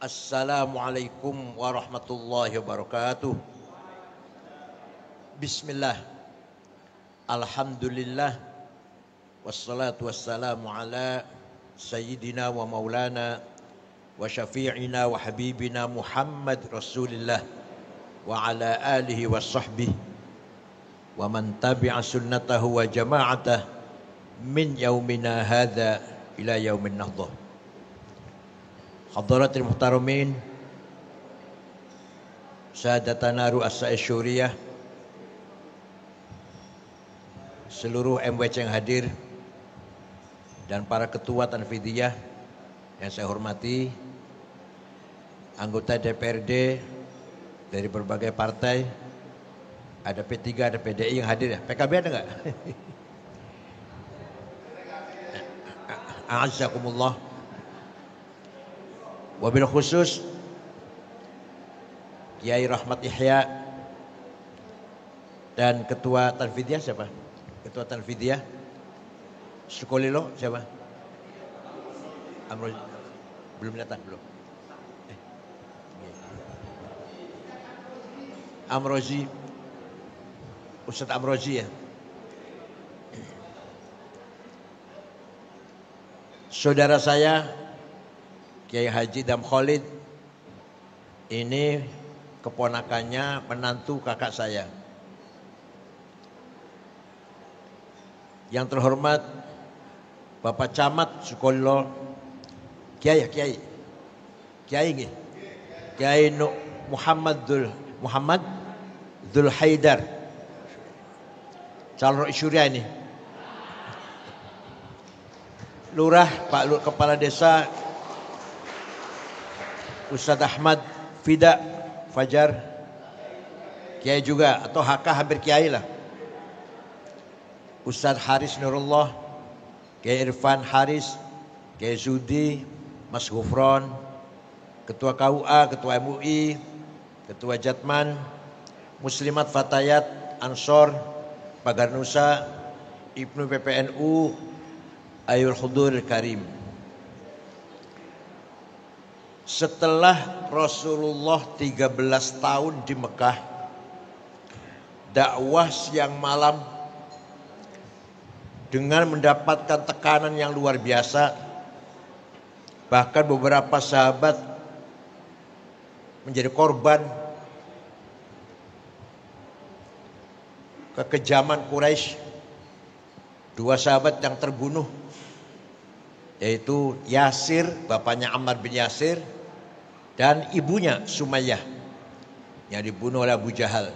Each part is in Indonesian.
Assalamualaikum warahmatullahi wabarakatuh. Bismillah. Alhamdulillah. Wassalatu wassalamu ala sayyidina wa maulana wa syafi'ina wa habibina Muhammad Rasulillah wa ala alihi wa sahbihi wa man tabi'a sunnatahu wa jama'atah min yaumina hadha ila yaumin nahdah. Hadaratul muhtaramin, sadatana ru'asa syuriyah, seluruh MWC yang hadir, dan para ketua Tanfidiyah yang saya hormati, anggota DPRD dari berbagai partai, ada P3, ada PDI yang hadir ya. PKB ada enggak? A'azzakumullah. Wabil khusus Kiai Rahmat Yahya dan Ketua Tanfidiyah siapa? Ketua Tanfidiyah Sukolilo siapa? Amrozi belum datang belum? Amrozi, Ustadz Amrozi ya. Saudara saya Kiai Haji Dam Khalid ini keponakannya menantu kakak saya. Yang terhormat Bapak Camat Sukolilo, Kiai nggih. Kiai Muhammad Dzul Haidar. Calon Syuriah ini. Lurah, Pak Kepala Desa Ustadz Ahmad Fida Fajar, Kiai juga atau HK hampir Kiai lah. Ustadz Haris Nurullah, Kiai Irfan Haris, Kiai Zudi, Mas Gufron, Ketua KUA, Ketua MUI, Ketua Jatman, Muslimat Fatayat Ansor, Pagar Nusa, Ibnu PPNU, Ayul Hudur Karim. Setelah Rasulullah 13 tahun di Mekah, dakwah siang malam dengan mendapatkan tekanan yang luar biasa, bahkan beberapa sahabat menjadi korban kekejaman Quraisy. 2 sahabat yang terbunuh, yaitu Yasir, bapaknya Ammar bin Yasir, dan ibunya Sumayyah yang dibunuh oleh Abu Jahal.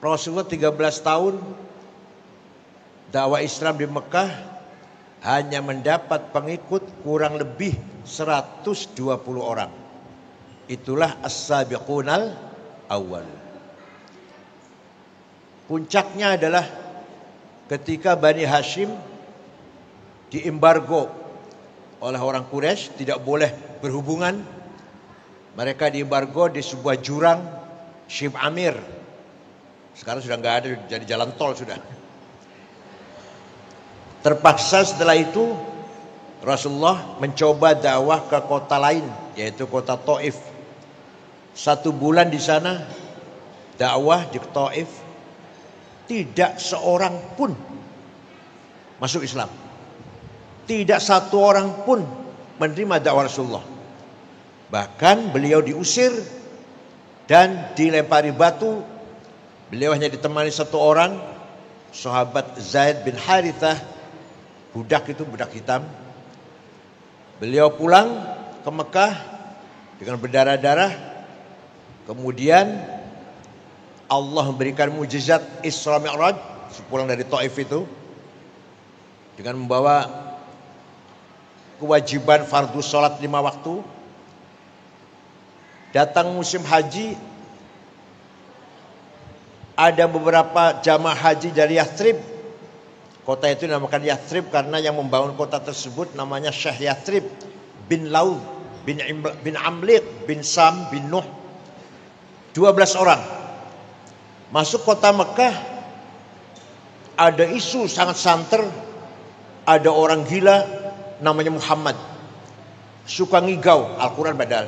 Rasulullah 13 tahun dakwah Islam di Mekah hanya mendapat pengikut kurang lebih 120 orang. Itulah as-sabiqunal awwal. Puncaknya adalah ketika Bani Hashim diembargo oleh orang Quraisy, tidak boleh berhubungan. Mereka diembargo di sebuah jurang Syib Amir. Sekarang sudah nggak ada, jadi jalan tol sudah. Terpaksa setelah itu Rasulullah mencoba dakwah ke kota lain, yaitu kota Taif. 1 bulan di sana dakwah di Taif, tidak seorang pun masuk Islam. Tidak satu orang pun menerima dakwah Rasulullah. Bahkan beliau diusir dan dilempari batu. Beliau hanya ditemani 1 orang, sahabat Zaid bin Harithah, budak hitam. Beliau pulang ke Mekah dengan berdarah-darah. Kemudian Allah memberikan mukjizat Isra Mi'raj sepulang dari Taif itu, dengan membawa kewajiban fardu sholat 5 waktu. Datang musim haji, ada beberapa jamaah haji dari Yathrib. Kota itu dinamakan Yathrib karena yang membangun kota tersebut namanya Syekh Yathrib bin Laud bin Amliq bin Sam bin Nuh. 12 orang masuk kota Mekah. Ada isu sangat santer, ada orang gila namanya Muhammad. suka ngigau Al-Quran padahal,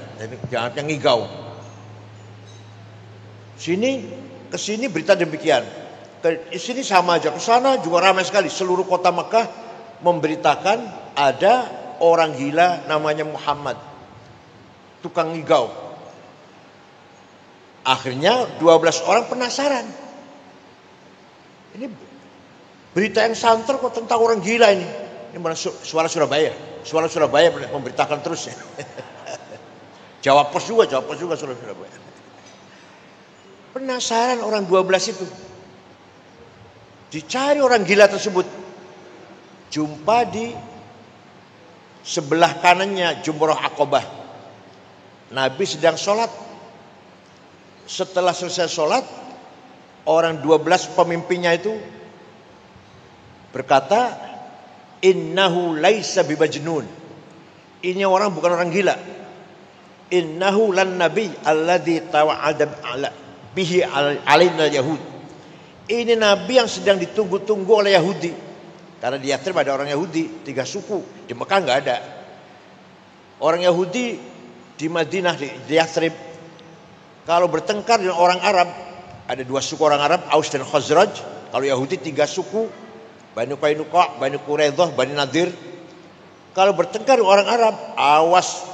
jangan ngigau. Kesini berita demikian, ke sini sama aja, ke sana juga ramai sekali. Seluruh kota Mekah memberitakan ada orang gila namanya Muhammad, tukang ngigau. Akhirnya 12 orang penasaran. Ini berita yang santer kok tentang orang gila ini. Ini mana suara Surabaya. Suara Surabaya memberitakan terus ya. Jawa Pos juga suara Surabaya. Penasaran orang 12 itu. Dicari orang gila tersebut. Jumpa di sebelah kanannya Jumroh Aqabah. Nabi sedang sholat. Setelah selesai sholat, orang 12 pemimpinnya itu berkata, innahu laisa bimajnun. Ini orang bukan orang gila. Innahu lan nabi alladzi tawa'ada bihi alaina yahud. Ini nabi yang sedang ditunggu-tunggu oleh Yahudi. Karena di Yathrib ada orang Yahudi, 3 suku. Di Mekah enggak ada. Orang Yahudi di Madinah, di Yathrib, kalau bertengkar dengan orang Arab, ada 2 suku orang Arab, Aus dan Khazraj. Kalau Yahudi 3 suku, Bani Qainuqa, Bani Quraidah, Bani Nadir. Kalau bertengkar dengan orang Arab, awas,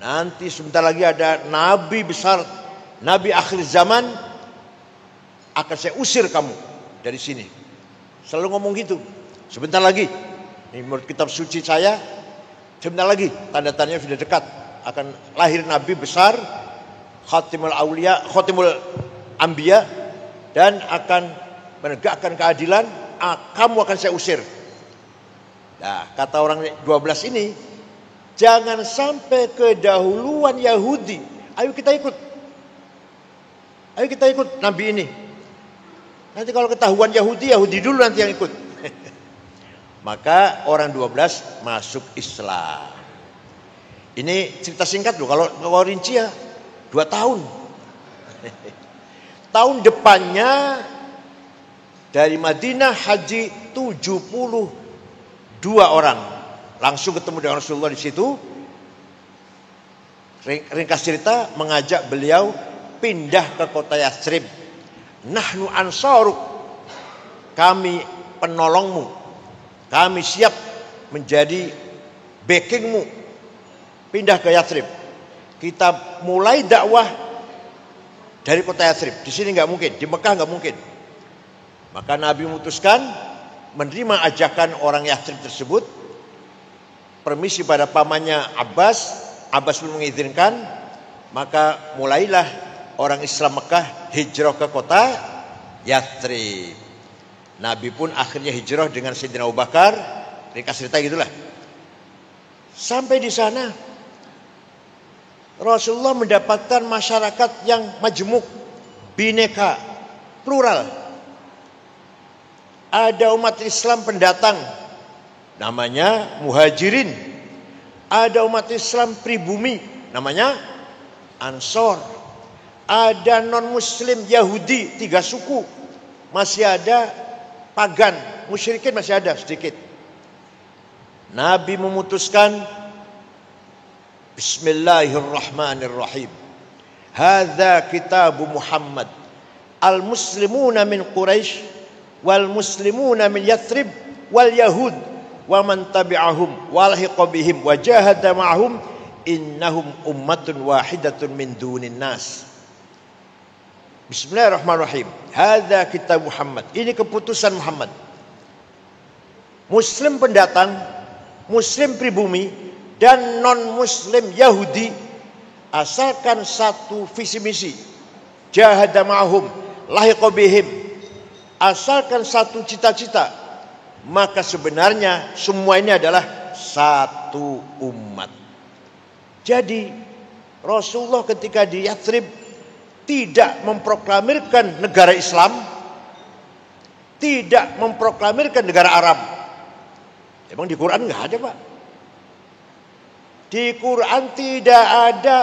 nanti sebentar lagi ada nabi besar, nabi akhir zaman, akan saya usir kamu dari sini. Selalu ngomong gitu. Sebentar lagi, ini menurut kitab suci saya, sebentar lagi tanda-tandanya sudah dekat, akan lahir nabi besar, Khatimul Aulia, Khatimul Anbiya, dan akan menegakkan keadilan. Kamu akan saya usir. Nah, kata orang 12 ini, jangan sampai kedahuluan Yahudi. Ayo kita ikut. Ayo kita ikut nabi ini. Nanti kalau ketahuan Yahudi, Yahudi dulu nanti yang ikut. Maka orang 12 masuk Islam. Ini cerita singkat loh. Kalau rinci ya 2 tahun. Tahun depannya dari Madinah haji 72 orang. Langsung ketemu dengan Rasulullah di situ. Ringkas cerita, mengajak beliau pindah ke kota Yathrib. Nahnu ansaruk, kami penolongmu, kami siap menjadi backingmu. Pindah ke Yathrib. Kita mulai dakwah dari kota Yathrib. Di sini nggak mungkin, di Mekah nggak mungkin. Maka Nabi memutuskan menerima ajakan orang Yathrib tersebut. Permisi pada pamannya Abbas. Abbas pun mengizinkan. Maka mulailah orang Islam Mekah hijrah ke kota Yathrib. Nabi pun akhirnya hijrah dengan Sayyidina Abu Bakar. Ringkas cerita gitulah. Sampai di sana Rasulullah mendapatkan masyarakat yang majmuk, bineka, plural. Ada umat Islam pendatang, namanya muhajirin. Ada umat Islam pribumi, namanya Ansor. Ada non-muslim Yahudi, 3 suku. Masih ada pagan, musyrikin masih ada sedikit. Nabi memutuskan, Bismillahirrahmanirrahim. Hadza kitabu Muhammad. Al-muslimuna min Quraisy wal muslimuna min Yathrib wal Yahud wa man tabi'ahum wa lahiqa bihim wa jahada ma'hum innahum ummatun wahidatun min dunin nas. Bismillahirrahmanirrahim. Hadza kitab Muhammad. Ini keputusan Muhammad. Muslim pendatang, muslim pribumi, dan non-muslim Yahudi, asalkan satu visi misi, jahada ma'hum, lahiqa bihim, asalkan satu cita-cita, maka sebenarnya semua ini adalah satu umat. Jadi Rasulullah ketika di Yathrib tidak memproklamirkan negara Islam, tidak memproklamirkan negara Arab. Emang di Quran nggak ada, Pak? Di Quran tidak ada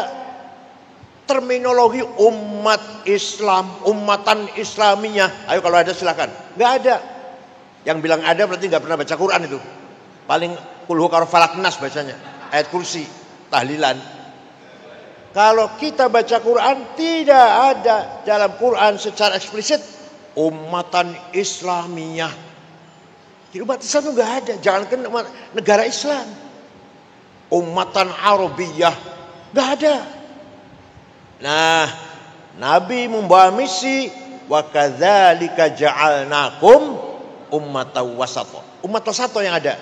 terminologi umat Islam, umatan Islamiyah. Ayo kalau ada silakan. Nggak ada. Yang bilang ada berarti nggak pernah baca Quran itu. Paling kulhu karo falak nas bacanya, ayat kursi. tahlilan. Kalau kita baca Quran, tidak ada dalam Quran secara eksplisit ummatan Islamiyah. Di umat Islam itu nggak ada. Jangankan negara Islam, ummatan Arabiyah nggak ada. Nah, Nabi membawa misi, wa kadzalika ja'alnakum ummatan wasata. Umat wasata yang ada,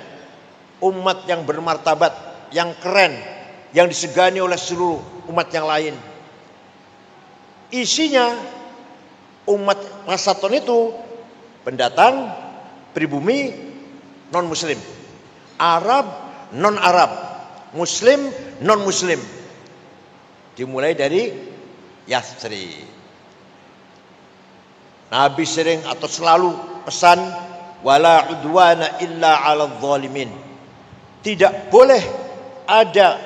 umat yang bermartabat, yang keren, yang disegani oleh seluruh umat yang lain. Isinya umat wasaton itu pendatang, pribumi, non muslim, Arab, non Arab, muslim, non muslim. Dimulai dari Yathrib. Nabi sering atau selalu pesan, wala udwana illa 'alal zalimin. Tidak boleh ada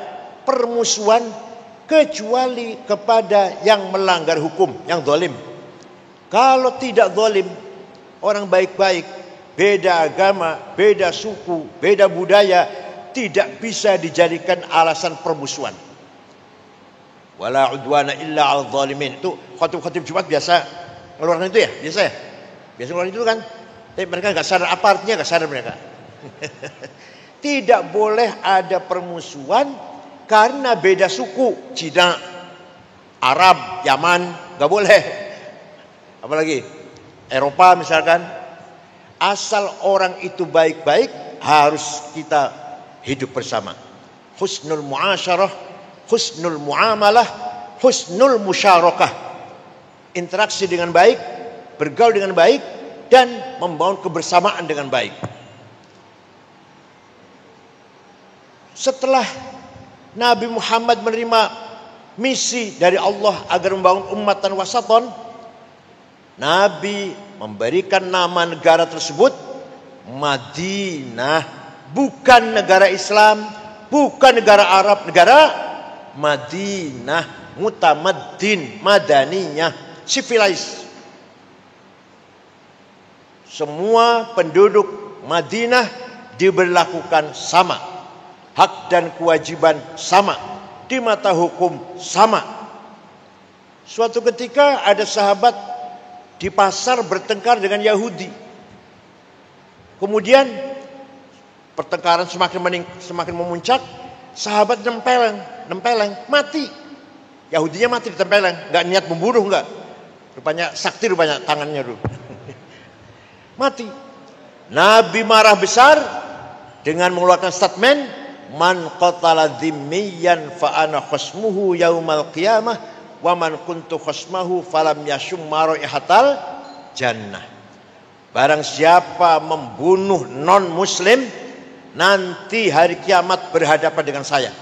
permusuhan kecuali kepada yang melanggar hukum, yang zalim. Kalau tidak zalim, orang baik-baik, beda agama, beda suku, beda budaya, tidak bisa dijadikan alasan permusuhan. Wala udwana illa 'alal zalimin. Itu khatib-khatib Jumat biasa ngeluarin itu ya, biasa ya. Biasa ngeluarin itu kan. Tapi mereka nggak sadar apa artinya, nggak sadar mereka. Tidak boleh ada permusuhan karena beda suku, Cina, Arab, Yaman, nggak boleh. Apalagi Eropa misalkan. Asal orang itu baik-baik, harus kita hidup bersama. Husnul muasyarah, husnul muamalah, husnul musyarakah. Interaksi dengan baik, bergaul dengan baik, dan membangun kebersamaan dengan baik. Setelah Nabi Muhammad menerima misi dari Allah agar membangun ummatan wasaton, Nabi memberikan nama negara tersebut Madinah. Bukan negara Islam, bukan negara Arab, negara Madinah, mutamaddin, madaniyah, civilized. Semua penduduk Madinah diberlakukan sama, hak dan kewajiban sama, di mata hukum sama. Suatu ketika ada sahabat di pasar bertengkar dengan Yahudi. Kemudian pertengkaran semakin memuncak, sahabat nempeleng, mati. Yahudinya mati ditempeleng, nggak niat membunuh, nggak. Rupanya sakti tangannya dulu. Mati. Nabi marah besar dengan mengeluarkan statement, man qatala dhimmiyan fa ana khasmuhu yaumal qiyamah wa man kuntu khasmahu falam yashum maraihatal jannah. Barang siapa membunuh non muslim, nanti hari kiamat berhadapan dengan saya.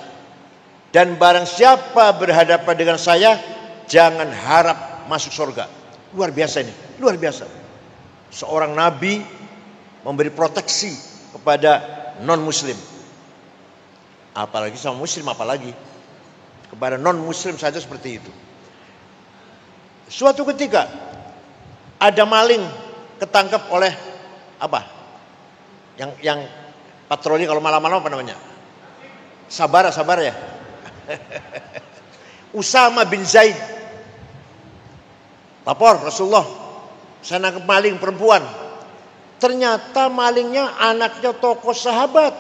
Dan barang siapa berhadapan dengan saya, jangan harap masuk surga. Luar biasa ini, luar biasa. Seorang nabi memberi proteksi kepada non muslim. Apalagi sama muslim, apalagi kepada non muslim saja seperti itu. Suatu ketika ada maling ketangkap oleh apa? Yang patroli kalau malam-malam apa namanya? Sabar ya. Usama bin Zaid lapor Rasulullah, saya nangkep maling perempuan. Ternyata malingnya anaknya tokoh sahabat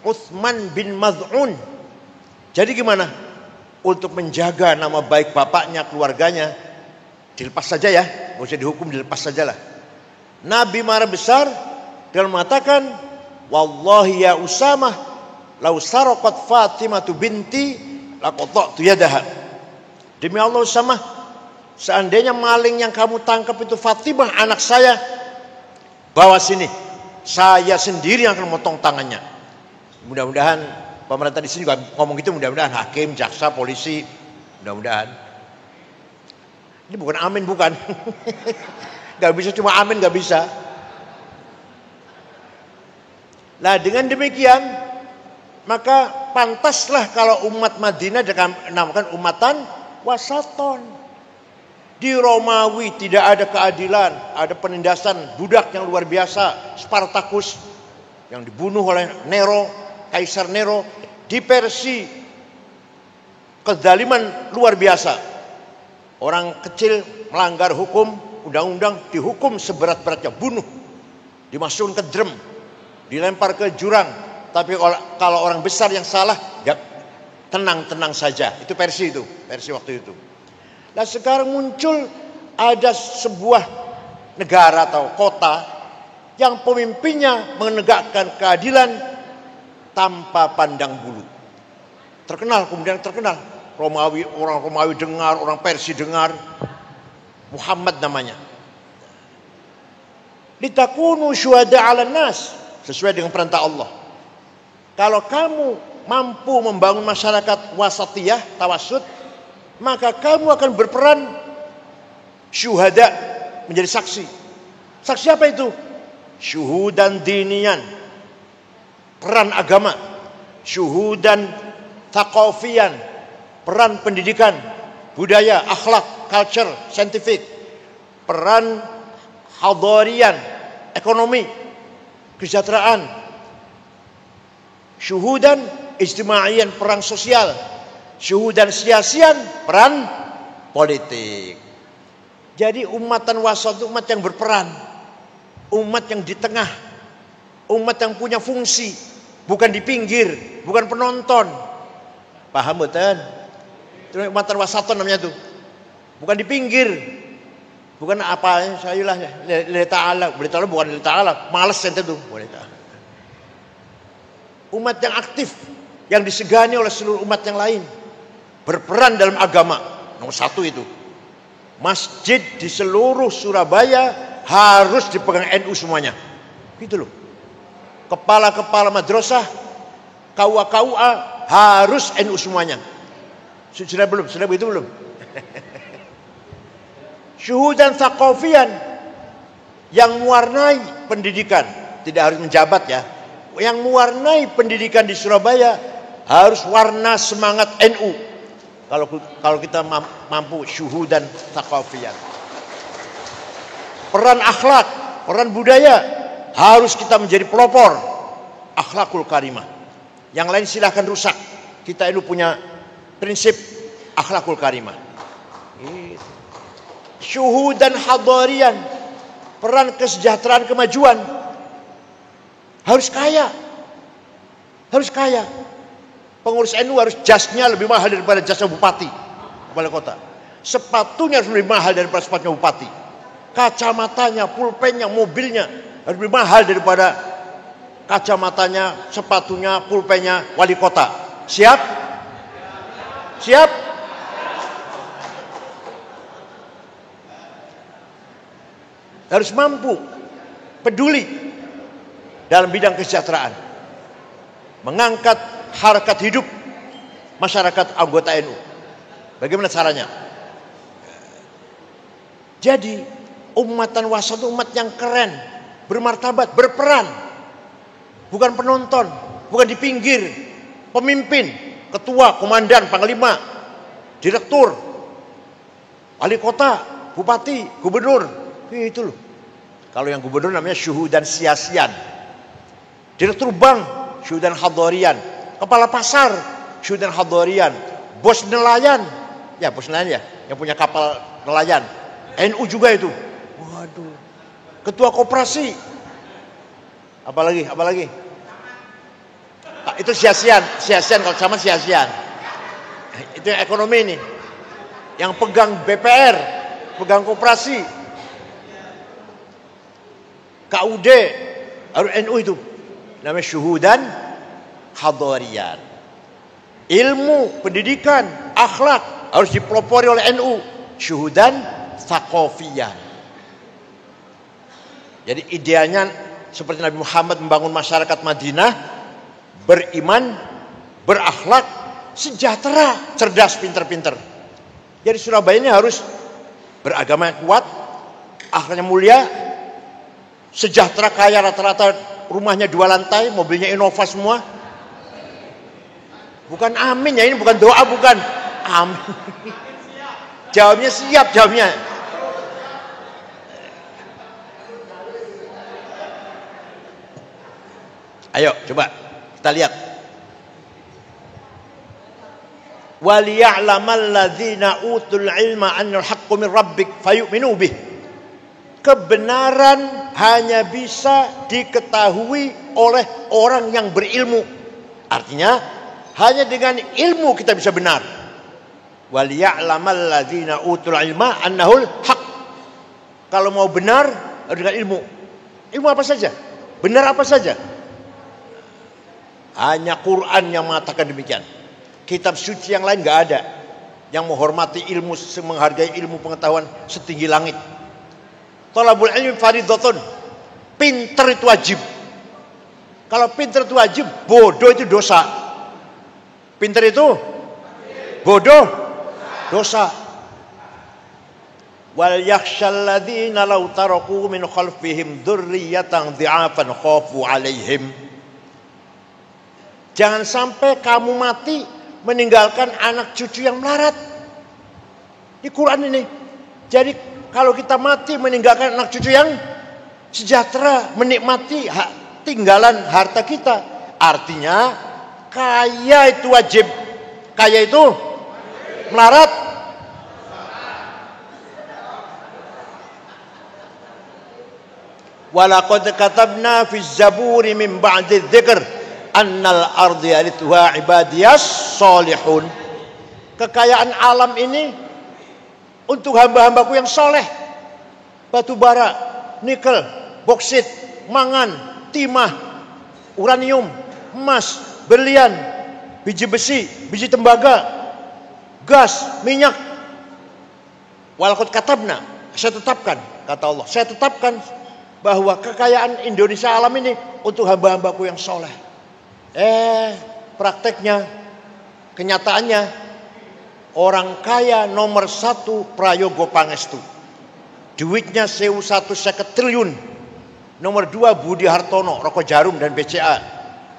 Utsman bin Maz'un. Jadi gimana? Untuk menjaga nama baik bapaknya, keluarganya, dilepas saja ya, nggak usah dihukum, dilepas sajalah. Nabi marah besar dan mengatakan, wallahi ya Usamah, lau saraqat Fatimah binti laqata'tu yadaha. Demi Allah Usamah, seandainya maling yang kamu tangkap itu Fatimah anak saya, bawa sini, saya sendiri yang akan memotong tangannya. Mudah-mudahan pemerintah di sini juga ngomong gitu, mudah-mudahan hakim, jaksa, polisi, mudah-mudahan. Ini bukan amin, bukan. Gak bisa cuma amin, gak bisa. Nah dengan demikian, maka pantaslah kalau umat Madinah dinamakan umatan wasaton. Di Romawi tidak ada keadilan, ada penindasan budak yang luar biasa, Spartacus yang dibunuh oleh Nero, Kaisar Nero. Di Persia kezaliman luar biasa. Orang kecil melanggar hukum, undang-undang, dihukum seberat-beratnya, bunuh, dimasukkan ke drum, dilempar ke jurang. Tapi kalau orang besar yang salah, ya tenang-tenang saja. Itu versi waktu itu. Nah sekarang muncul ada sebuah negara atau kota yang pemimpinnya menegakkan keadilan tanpa pandang bulu. Terkenal, kemudian terkenal. Orang Romawi dengar, orang Persia dengar. Muhammad namanya. Litakunu syuhada 'alan nas, sesuai dengan perintah Allah. Kalau kamu mampu membangun masyarakat wasatiyah, tawassut, maka kamu akan berperan syuhada, menjadi saksi. Saksi apa itu? Syuhudan dinian, peran agama. Syuhudan thaqafiyan, peran pendidikan, budaya, akhlak, culture, scientific. Peran hadarian, ekonomi, kesejahteraan. Syuhudan ijtimaiyan, peran sosial. Syuhudan siasian, peran politik. Jadi umatan wasat itu umat yang berperan, umat yang di tengah, umat yang punya fungsi, bukan di pinggir, bukan penonton. Paham betul? Itu umatan wasaton namanya tuh. Bukan di pinggir, bukan apa saya lah lillahi ta'ala, bukan lillahi ta'ala, malas ente tuh. Umat yang aktif, yang disegani oleh seluruh umat yang lain, berperan dalam agama. Nomor satu itu. Masjid di seluruh Surabaya harus dipegang NU semuanya. Gitu loh. Kepala-kepala madrasah, KUA harus NU semuanya. Sudah belum? Sudah begitu belum? Syuhudan thaqafiyan, yang mewarnai pendidikan, tidak harus menjabat ya. Yang mewarnai pendidikan di Surabaya harus warna semangat NU. Kalau kita mampu syuhudan thaqafiyan. Peran akhlak, peran budaya, harus kita menjadi pelopor akhlakul karimah. Yang lain silahkan rusak. Kita ini punya prinsip akhlakul karimah. Syuhudan hadarian, peran kesejahteraan kemajuan. Harus kaya. Harus kaya. Pengurus NU harus jasnya lebih mahal daripada jasnya bupati, kepala kota. Sepatunya harus lebih mahal daripada sepatunya bupati. Kacamatanya, pulpennya, mobilnya harus lebih mahal daripada kacamatanya, sepatunya, pulpennya wali kota. Siap? Siap? Harus mampu, peduli dalam bidang kesejahteraan, mengangkat harkat hidup masyarakat anggota NU. Bagaimana caranya? Jadi umatan wasat itu umat yang keren, bermartabat, berperan, bukan penonton, bukan di pinggir, pemimpin, ketua, komandan, panglima, direktur, wali kota, bupati, gubernur, itu loh. Kalau yang gubernur namanya syuhudan siasian, direktur bank syuhudan hadarian, kepala pasar syuhudan hadarian, bos nelayan, ya bos nelayan ya, yang punya kapal nelayan, NU juga itu. Waduh, ketua koperasi, apalagi itu siasian kalau sama siasian. Itu yang ekonomi nih, yang pegang BPR, pegang koperasi, KUD, harus NU itu. Namanya syuhudan hadarian. Ilmu, pendidikan, akhlak harus dipelopori oleh NU. Syuhudan thaqafiyan. Jadi idealnya seperti Nabi Muhammad membangun masyarakat Madinah, beriman, berakhlak, sejahtera, cerdas, pinter-pinter. Jadi Surabaya ini harus beragama yang kuat, akhlaknya mulia, sejahtera, kaya, rata-rata rumahnya 2 lantai, mobilnya Innova semua. Bukan amin ya, ini bukan doa, bukan amin. Jawabnya siap, jawabnya. Ayo coba kita lihat. Waliya'lamal ladzina utul ilma annal haqqu min rabbik fayu'minu bih. Kebenaran hanya bisa diketahui oleh orang yang berilmu. Artinya hanya dengan ilmu kita bisa benar. Waliya'lamal ladzina utul ilma annahul haq. Kalau mau benar dengan ilmu. Ilmu apa saja? Benar apa saja? Hanya Quran yang mengatakan demikian. Kitab suci yang lain nggak ada yang menghormati ilmu, menghargai ilmu pengetahuan setinggi langit. Thalabul ilmi fardhatun. Pinter itu wajib. Kalau pinter itu wajib, bodoh itu dosa. Pinter itu bodoh dosa. Wal yakhshal ladzina law taraku min khalfihim dzurriyyatan dhi'afan khafu 'alaihim. Jangan sampai kamu mati meninggalkan anak cucu yang melarat. Di Quran ini. Jadi kalau kita mati meninggalkan anak cucu yang sejahtera, menikmati tinggalan harta kita. Artinya kaya itu wajib. Kaya itu melarat. Walaqad katabna fi zaburi min ba'di dzikr annal ardi yarithuha ibadiyas solihun. Kekayaan alam ini untuk hamba-hambaku yang soleh. Batu bara, nikel, boksit, mangan, timah, uranium, emas, berlian, biji besi, biji tembaga, gas, minyak. Walaqad katabna, saya tetapkan, kata Allah, saya tetapkan bahwa kekayaan Indonesia alam ini untuk hamba-hambaku yang soleh. Prakteknya, kenyataannya, orang kaya nomor 1 Prayogo Pangestu. Duitnya 1.150 triliun. Nomor 2 Budi Hartono, Rokok Jarum dan BCA.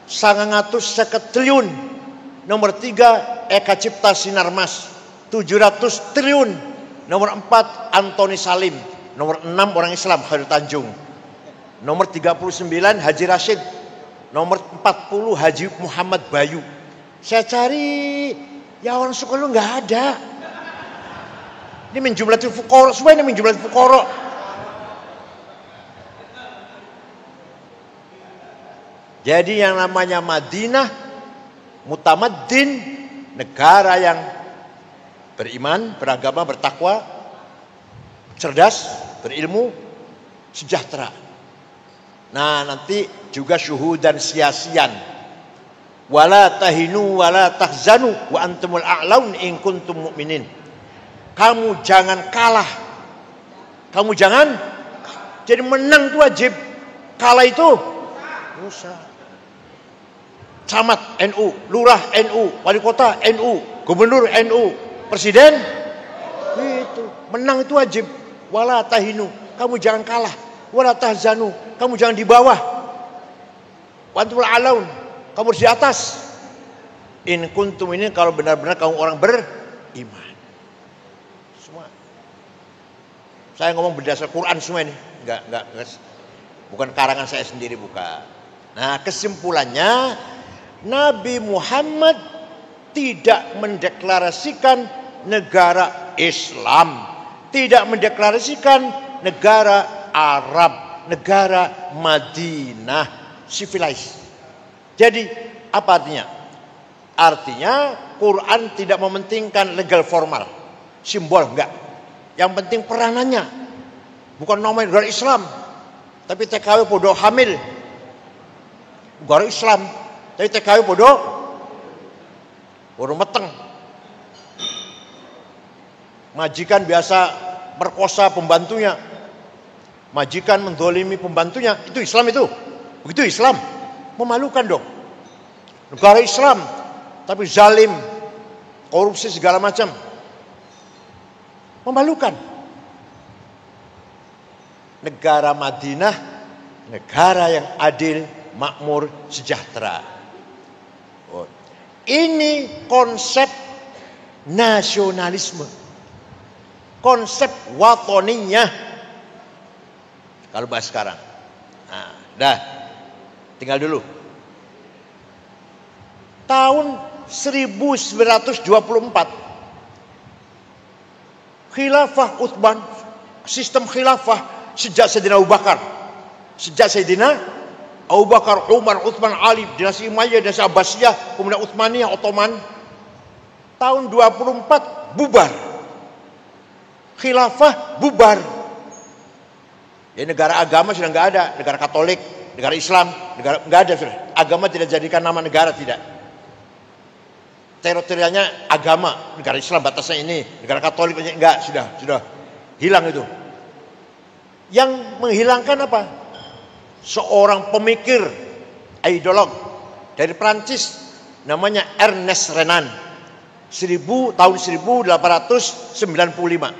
950 triliun. Nomor 3 Eka Cipta Sinarmas, 700 triliun. Nomor 4 Antoni Salim. Nomor 6 orang Islam Khairul Tanjung. Nomor 39 Haji Rashid. Nomor 40 Haji Muhammad Bayu. Saya cari, ya orang suka lu nggak ada. Ini menjumlatil fuqara, semua ini menjumlatil fuqara. Jadi yang namanya Madinah, mutamaddin, negara yang beriman, beragama, bertakwa, cerdas, berilmu, sejahtera. Nah nanti juga syuhudan sia-sian. Wala tahinu wala tahzanu wa antumul a'laun in kuntum mu'minin. Kamu jangan kalah. Kamu jangan. Jadi menang itu wajib. Kalah itu dosa. Camat NU, lurah NU, wali kota NU, gubernur NU, presiden itu menang itu wajib. Wala tahinu, kamu jangan kalah. Wala tahzanu, kamu jangan di bawah. Wantul alaun, kamu harus di atas. In kuntum ini kalau benar-benar kamu orang beriman. Semua. Saya ngomong berdasar Quran semua ini. Enggak, bukan karangan saya sendiri, bukan. Nah, kesimpulannya Nabi Muhammad tidak mendeklarasikan negara Islam, tidak mendeklarasikan negara Arab, negara Madinah, civilized. Jadi apa artinya? Artinya Quran tidak mementingkan legal formal, simbol enggak. Yang penting peranannya. Bukan namanya negara Islam, tapi TKW podo hamil. Negara Islam, tapi TKW podo meteng. Majikan biasa merkosa pembantunya. Majikan mendolimi pembantunya, itu Islam itu. Begitu Islam, memalukan dong. Negara Islam, tapi zalim, korupsi segala macam. Memalukan. Negara Madinah, negara yang adil, makmur, sejahtera. Ini konsep nasionalisme. Konsep watoniyah. Kalau bahas sekarang. Nah, dah. Tinggal dulu. Tahun 1924. Khilafah Utsman, sistem khilafah sejak Sayyidina Abu Bakar. Sejak Sayyidina Abu Bakar, Umar, Utsman, Ali, dinasti Umayyah, dinasti Abbasiyah, kemudian Utsmaniyah, Ottoman. Tahun 24 bubar. Khilafah bubar. Ya, negara agama sudah nggak ada, negara Katolik, negara Islam, negara nggak ada sudah. Agama tidak jadikan nama negara, tidak. Teritorialnya agama, negara Islam batasnya ini, negara Katolik enggak, sudah hilang itu. Yang menghilangkan apa? Seorang pemikir, ideolog dari Prancis, namanya Ernest Renan, tahun 1895,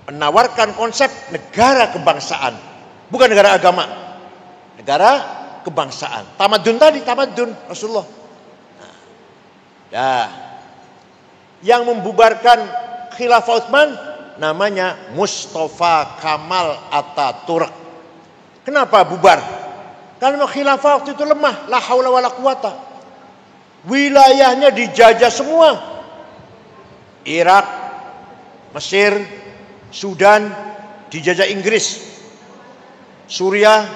menawarkan konsep negara kebangsaan, bukan negara agama, negara kebangsaan. Tamadun tadi, tamadun Rasulullah. Nah, yang membubarkan Khilafah Utsman namanya Mustafa Kamal Ataturk. Kenapa bubar? Karena khilafah waktu itu lemah, la haula wala quwata. Wilayahnya dijajah semua. Irak, Mesir, Sudan dijajah Inggris. Suriah,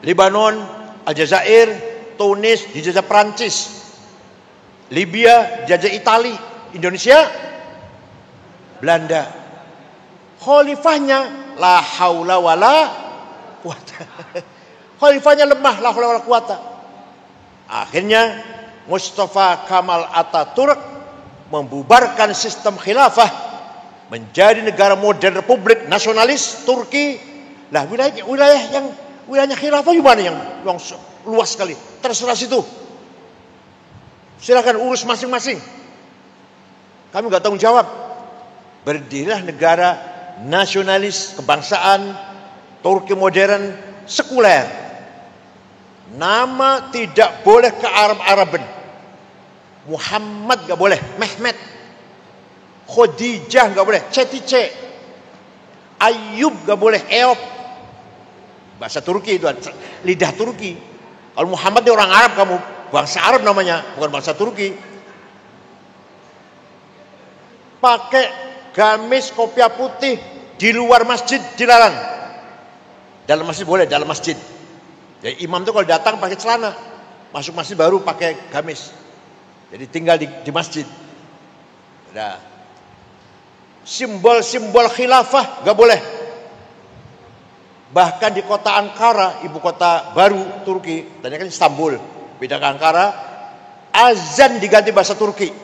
Lebanon, Aljazair, Tunis dijajah Prancis. Libya dijajah Itali, Indonesia Belanda. Khalifahnya la haula wala quwata. Khalifahnya lemah, la haula wala quwata. Akhirnya Mustafa Kamal Ataturk membubarkan sistem khilafah menjadi negara modern republik nasionalis Turki. Lah wilayahnya khilafah gimana yang luas sekali. Terserah situ. Silakan urus masing-masing. Kami nggak tanggung jawab. Berdirilah negara nasionalis kebangsaan Turki modern sekuler. Nama tidak boleh ke Arab-Araban. Muhammad nggak boleh, Mehmet, Khadijah nggak boleh, Cetice, Ayub nggak boleh, Eop. Bahasa Turki itu, lidah Turki. Kalau Muhammad itu orang Arab, kamu bangsa Arab namanya, bukan bangsa Turki. Pakai gamis kopiah putih di luar masjid dilarang. Dalam masjid boleh, dalam masjid. Jadi imam itu kalau datang pakai celana, masuk masjid baru pakai gamis. Jadi tinggal di masjid. Nah, simbol-simbol khilafah gak boleh. Bahkan di kota Ankara, ibu kota baru Turki, tadinya kan Istanbul, beda ke Ankara, azan diganti bahasa Turki.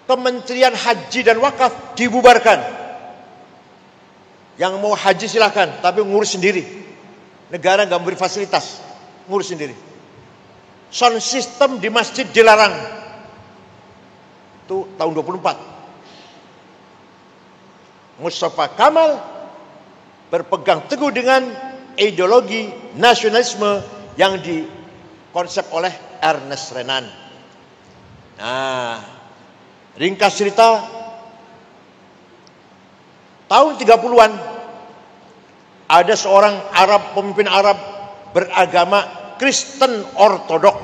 Kementerian Haji dan Wakaf dibubarkan. Yang mau haji silahkan, tapi ngurus sendiri. Negara gak memberi fasilitas, ngurus sendiri. Sound system di masjid dilarang. Itu tahun 24. Mustafa Kamal berpegang teguh dengan ideologi nasionalisme yang dikonsep oleh Ernest Renan. Nah, ringkas cerita, tahun 30-an ada seorang pemimpin Arab beragama Kristen Ortodok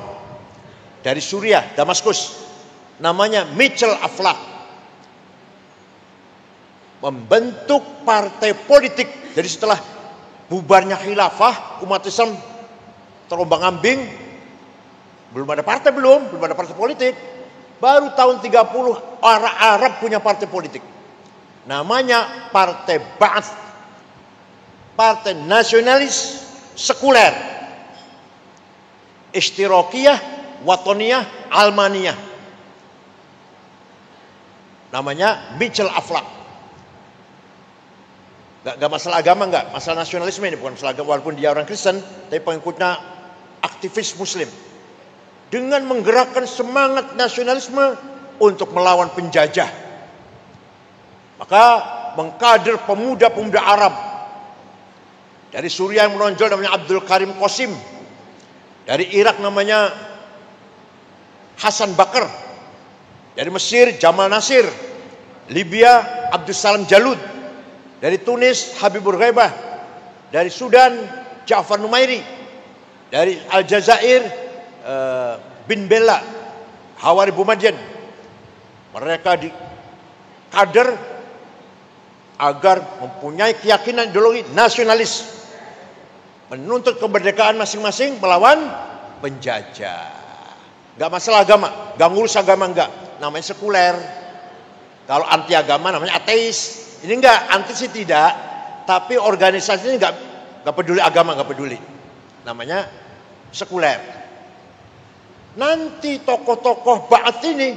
dari Suriah, Damaskus, namanya Mitchell Aflaq. Membentuk partai politik. Jadi setelah bubarnya khilafah, umat Islam terombang-ambing, belum ada partai politik. Baru tahun 30 orang Arab punya partai politik. Namanya Partai Ba'ath. Partai nasionalis sekuler. Ishtirakiyah, Watoniyah, Almaniyah. Namanya Mitchell Aflaq. Gak masalah agama, gak masalah nasionalisme ini, bukan masalah agama, walaupun dia orang Kristen, tapi pengikutnya aktivis Muslim. Dengan menggerakkan semangat nasionalisme untuk melawan penjajah. Maka mengkader pemuda-pemuda Arab. Dari Suriah yang menonjol namanya Abdul Karim Qasim. Dari Irak namanya Hasan Bakr. Dari Mesir Jamal Nasir. Libya Abdus Salam Jalud. Dari Tunis Habibur Ghaibah. Dari Sudan Ja'far Numairi. dari Aljazair, bin Bella, Hawari Boumediene. Mereka di kader agar mempunyai keyakinan ideologi nasionalis, menuntut kemerdekaan masing-masing melawan penjajah. Gak masalah agama, gak ngurus agama, enggak. Namanya sekuler. Kalau anti agama namanya ateis. Ini enggak, anti sih tidak, tapi organisasinya enggak peduli agama, enggak peduli. Namanya sekuler. Nanti tokoh-tokoh Ba'ath ini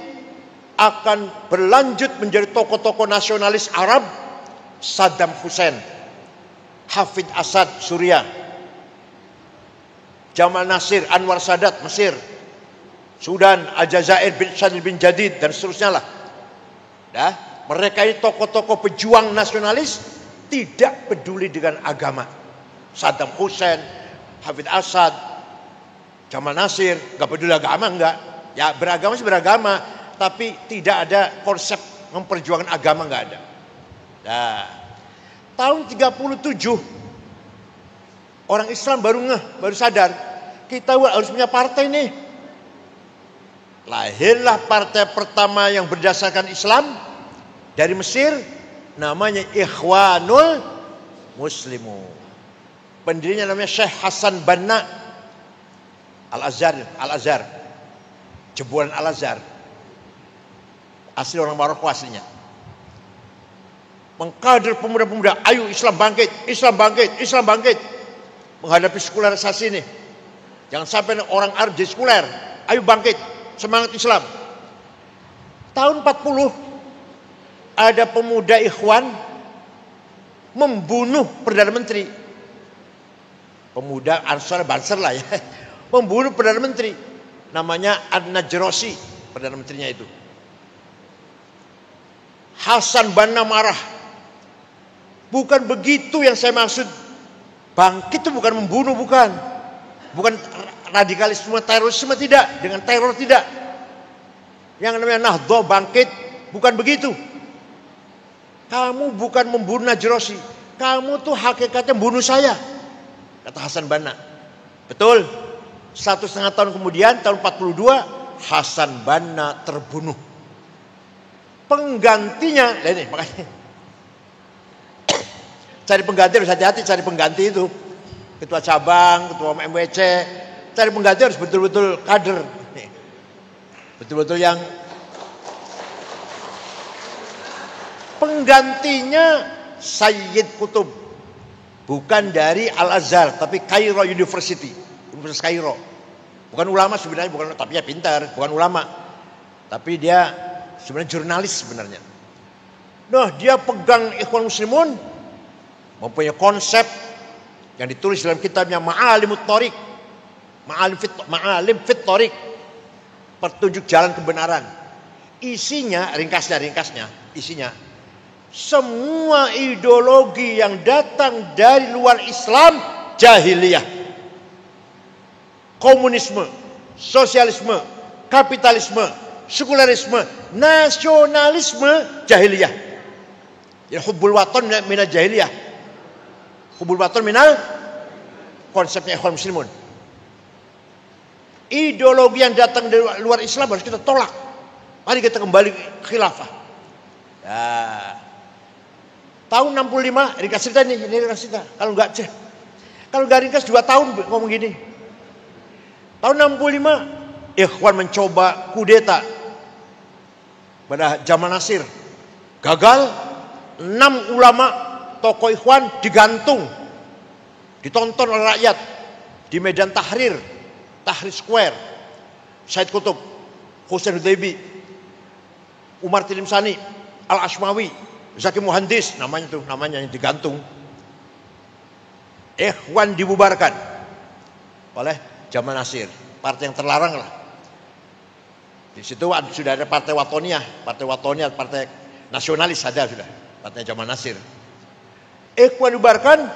akan berlanjut menjadi tokoh-tokoh nasionalis Arab. Saddam Hussein, Hafid Asad Suriah, Jamal Nasir, Anwar Sadat Mesir, Sudan, Aljazair bin Syadil bin Jadid, dan seterusnya lah. Nah, mereka ini tokoh-tokoh pejuang nasionalis, tidak peduli dengan agama. Saddam Hussein, Hafid Asad, Jamal Nasir, gak peduli agama, enggak. Ya beragama sih beragama, tapi tidak ada konsep memperjuangkan agama, enggak ada. Nah, tahun 37 orang Islam baru sadar, kita harus punya partai nih. Lahirlah partai pertama yang berdasarkan Islam dari Mesir, namanya Ikhwanul Muslimun. Pendirinya namanya Syekh Hasan Banna Al-Azhar, jebolan Al-Azhar. Asli orang Maroko aslinya. Mengkader pemuda-pemuda, ayo Islam bangkit, Islam bangkit, Islam bangkit. Menghadapi sekularisasi ini. Jangan sampai orang Arab jadi sekuler. Ayo bangkit, semangat Islam. Tahun 40 ada pemuda Ikhwan membunuh Perdana Menteri. Pemuda Ansar Banser lah ya. Membunuh Perdana Menteri. Namanya An-Najrosi, Perdana Menterinya itu. Hasan Banna marah. Bukan begitu yang saya maksud. Bangkit itu bukan membunuh, bukan radikalisme, terorisme, tidak. Dengan teror tidak. Yang namanya Nahdlatul bangkit, bukan begitu. Kamu bukan membunuh Najrosi, kamu tuh hakikatnya membunuh saya, kata Hasan Banna. Betul. 1,5 tahun kemudian, tahun 42, Hasan Banna terbunuh. Penggantinya, ini makanya cari pengganti harus hati-hati, cari pengganti itu. Ketua cabang, ketua MWC, cari pengganti harus betul-betul kader. Betul-betul yang penggantinya Sayyid Qutb. Bukan dari Al-Azhar, tapi Cairo University, Universitas Kairo. Bukan ulama sebenarnya, tapi ya pintar, bukan ulama. Tapi dia sebenarnya jurnalis sebenarnya. Nah, dia pegang Ikhwan Muslimun, mempunyai konsep yang ditulis dalam kitabnya Ma'alimut Thoriq, Ma'alim Fit Thoriq, petunjuk jalan kebenaran. Isinya, ringkasnya, isinya semua ideologi yang datang dari luar Islam jahiliyah. Komunisme, sosialisme, kapitalisme, sekulerisme, nasionalisme jahiliyah. Ya hubbul watan minal jahiliyah. Hubbul watan minal konsepnya Ikhwan Muslimun. Ideologi yang datang dari luar Islam harus kita tolak. Mari kita kembali khilafah. Nah, tahun 65 ringkas cerita ini ringkas cerita. Kalau nggak ringkas 2 tahun ngomong gini. Tahun 65 Ikhwan mencoba kudeta pada Jamal Nasir. Gagal. 6 ulama tokoh Ikhwan digantung, ditonton oleh rakyat di Medan Tahrir Square. Said Qutb, Husain Hudaybi, Umar Tilimsani, Al-Ashmawi, Zaki Muhandis, namanya yang digantung. Ikhwan dibubarkan oleh Jamal Nasir, partai yang terlarang lah. Di situ sudah ada partai Watoniyah, partai nasionalis ada sudah, partai Jamal Nasir. Ikhwan dibubarkan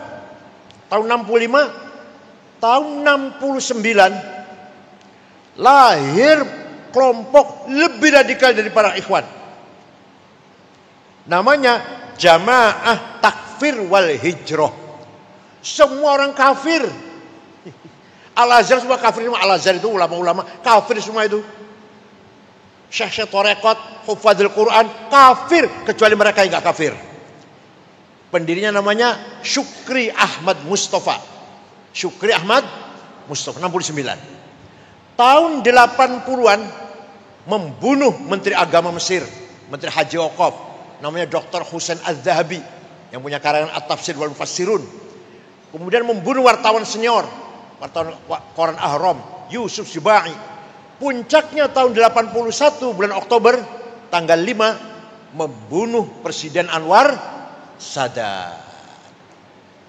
tahun 65, tahun 69 lahir kelompok lebih radikal dari para Ikhwan. Namanya Jamaah Takfir wal Hijrah. Semua orang kafir. Al-Azhar semua kafir semua. Al-Azhar itu ulama-ulama kafir semua itu. Syekh Torekot, Hufadzul Quran, kafir kecuali mereka yang gak kafir. Pendirinya namanya Syukri Ahmad Mustafa. Syukri Ahmad Mustafa 69. Tahun 80-an membunuh Menteri Agama Mesir, Menteri Haji Waqaf, namanya Dr. Husain Az-Zahabi yang punya karangan At-Tafsir wal Mufassirun. Kemudian membunuh wartawan senior, wartawan Koran Ahram, Yusuf Zubai. Puncaknya tahun 81 bulan Oktober tanggal 5 membunuh Presiden Anwar Sadat.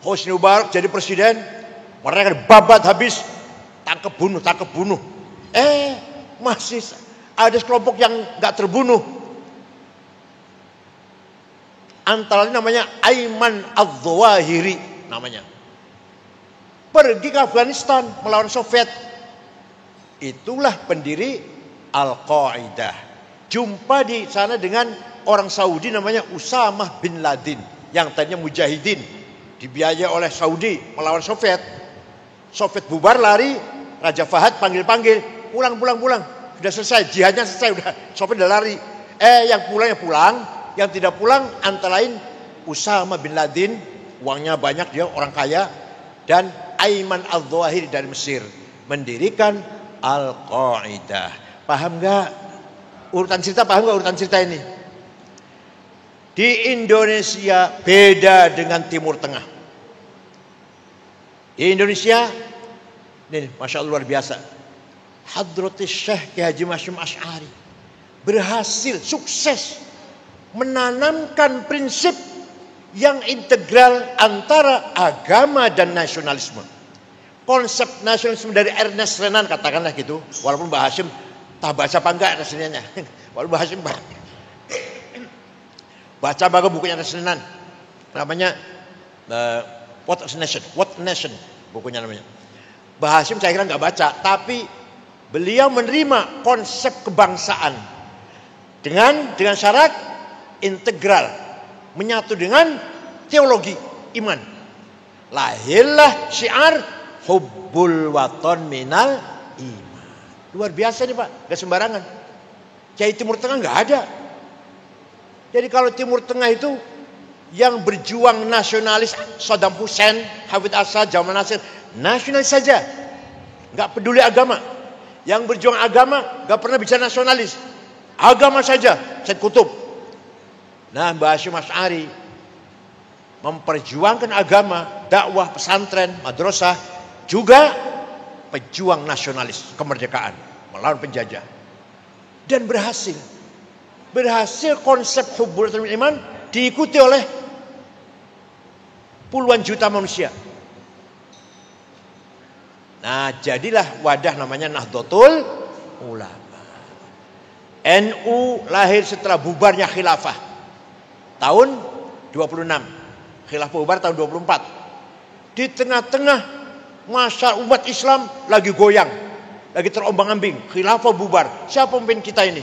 Hosni Mubarak jadi presiden, mereka babat habis, tangkap bunuh. Masih ada kelompok yang nggak terbunuh. Antara lain namanya Ayman Al-Zawahiri namanya. Pergi ke Afghanistan melawan Soviet. Itulah pendiri Al-Qaeda. Jumpa di sana dengan orang Saudi namanya Usamah bin Laden yang tadinya mujahidin, dibiayai oleh Saudi melawan Soviet. Soviet bubar, lari, Raja Fahad panggil, pulang. Sudah selesai, jihadnya selesai, udah Soviet udah lari. Yang pulang, yang tidak pulang antara lain Usamah bin Laden, uangnya banyak, dia orang kaya, dan Ayman Al-Zawahiri dari Mesir, mendirikan Al-Qaeda. Paham nggak urutan cerita ini? Di Indonesia beda dengan Timur Tengah. Di Indonesia ini Masya Allah luar biasa. Hadratus Syekh Kiai Haji Hashim Asy'ari berhasil sukses menanamkan prinsip yang integral antara agama dan nasionalisme. Konsep nasionalisme dari Ernest Renan, katakanlah gitu, walaupun Mbak Hashim tak baca apa enggak Ernest Renannya. Walaupun Mbak Hashim baca bagus bukunya Ernest Renan, namanya What a Nation bukunya namanya. Mbak Hashim saya kira nggak baca, tapi beliau menerima konsep kebangsaan dengan syarat integral, menyatu dengan teologi iman. Lahirlah syiar hubbul waton minal iman. Luar biasa nih Pak, gak sembarangan. Kiai Timur Tengah gak ada. Jadi kalau Timur Tengah itu yang berjuang nasionalis, Saddam Hussein, Hafid Assad, Jamal Nasir, nasionalis saja, gak peduli agama. Yang berjuang agama gak pernah bicara nasionalis, agama saja, Said Qutb. Nah, Mbah Hashim Asy'ari memperjuangkan agama, dakwah, pesantren, madrasah, juga pejuang nasionalis, kemerdekaan, melawan penjajah. Dan berhasil konsep hubbul waton minal iman diikuti oleh puluhan juta manusia. Nah, jadilah wadah namanya Nahdlatul Ulama. NU lahir setelah bubarnya khilafah tahun 26. Khilafah bubar tahun 24. Di tengah-tengah masa umat Islam lagi goyang, lagi terombang-ambing, khilafah bubar. Siapa pemimpin kita ini?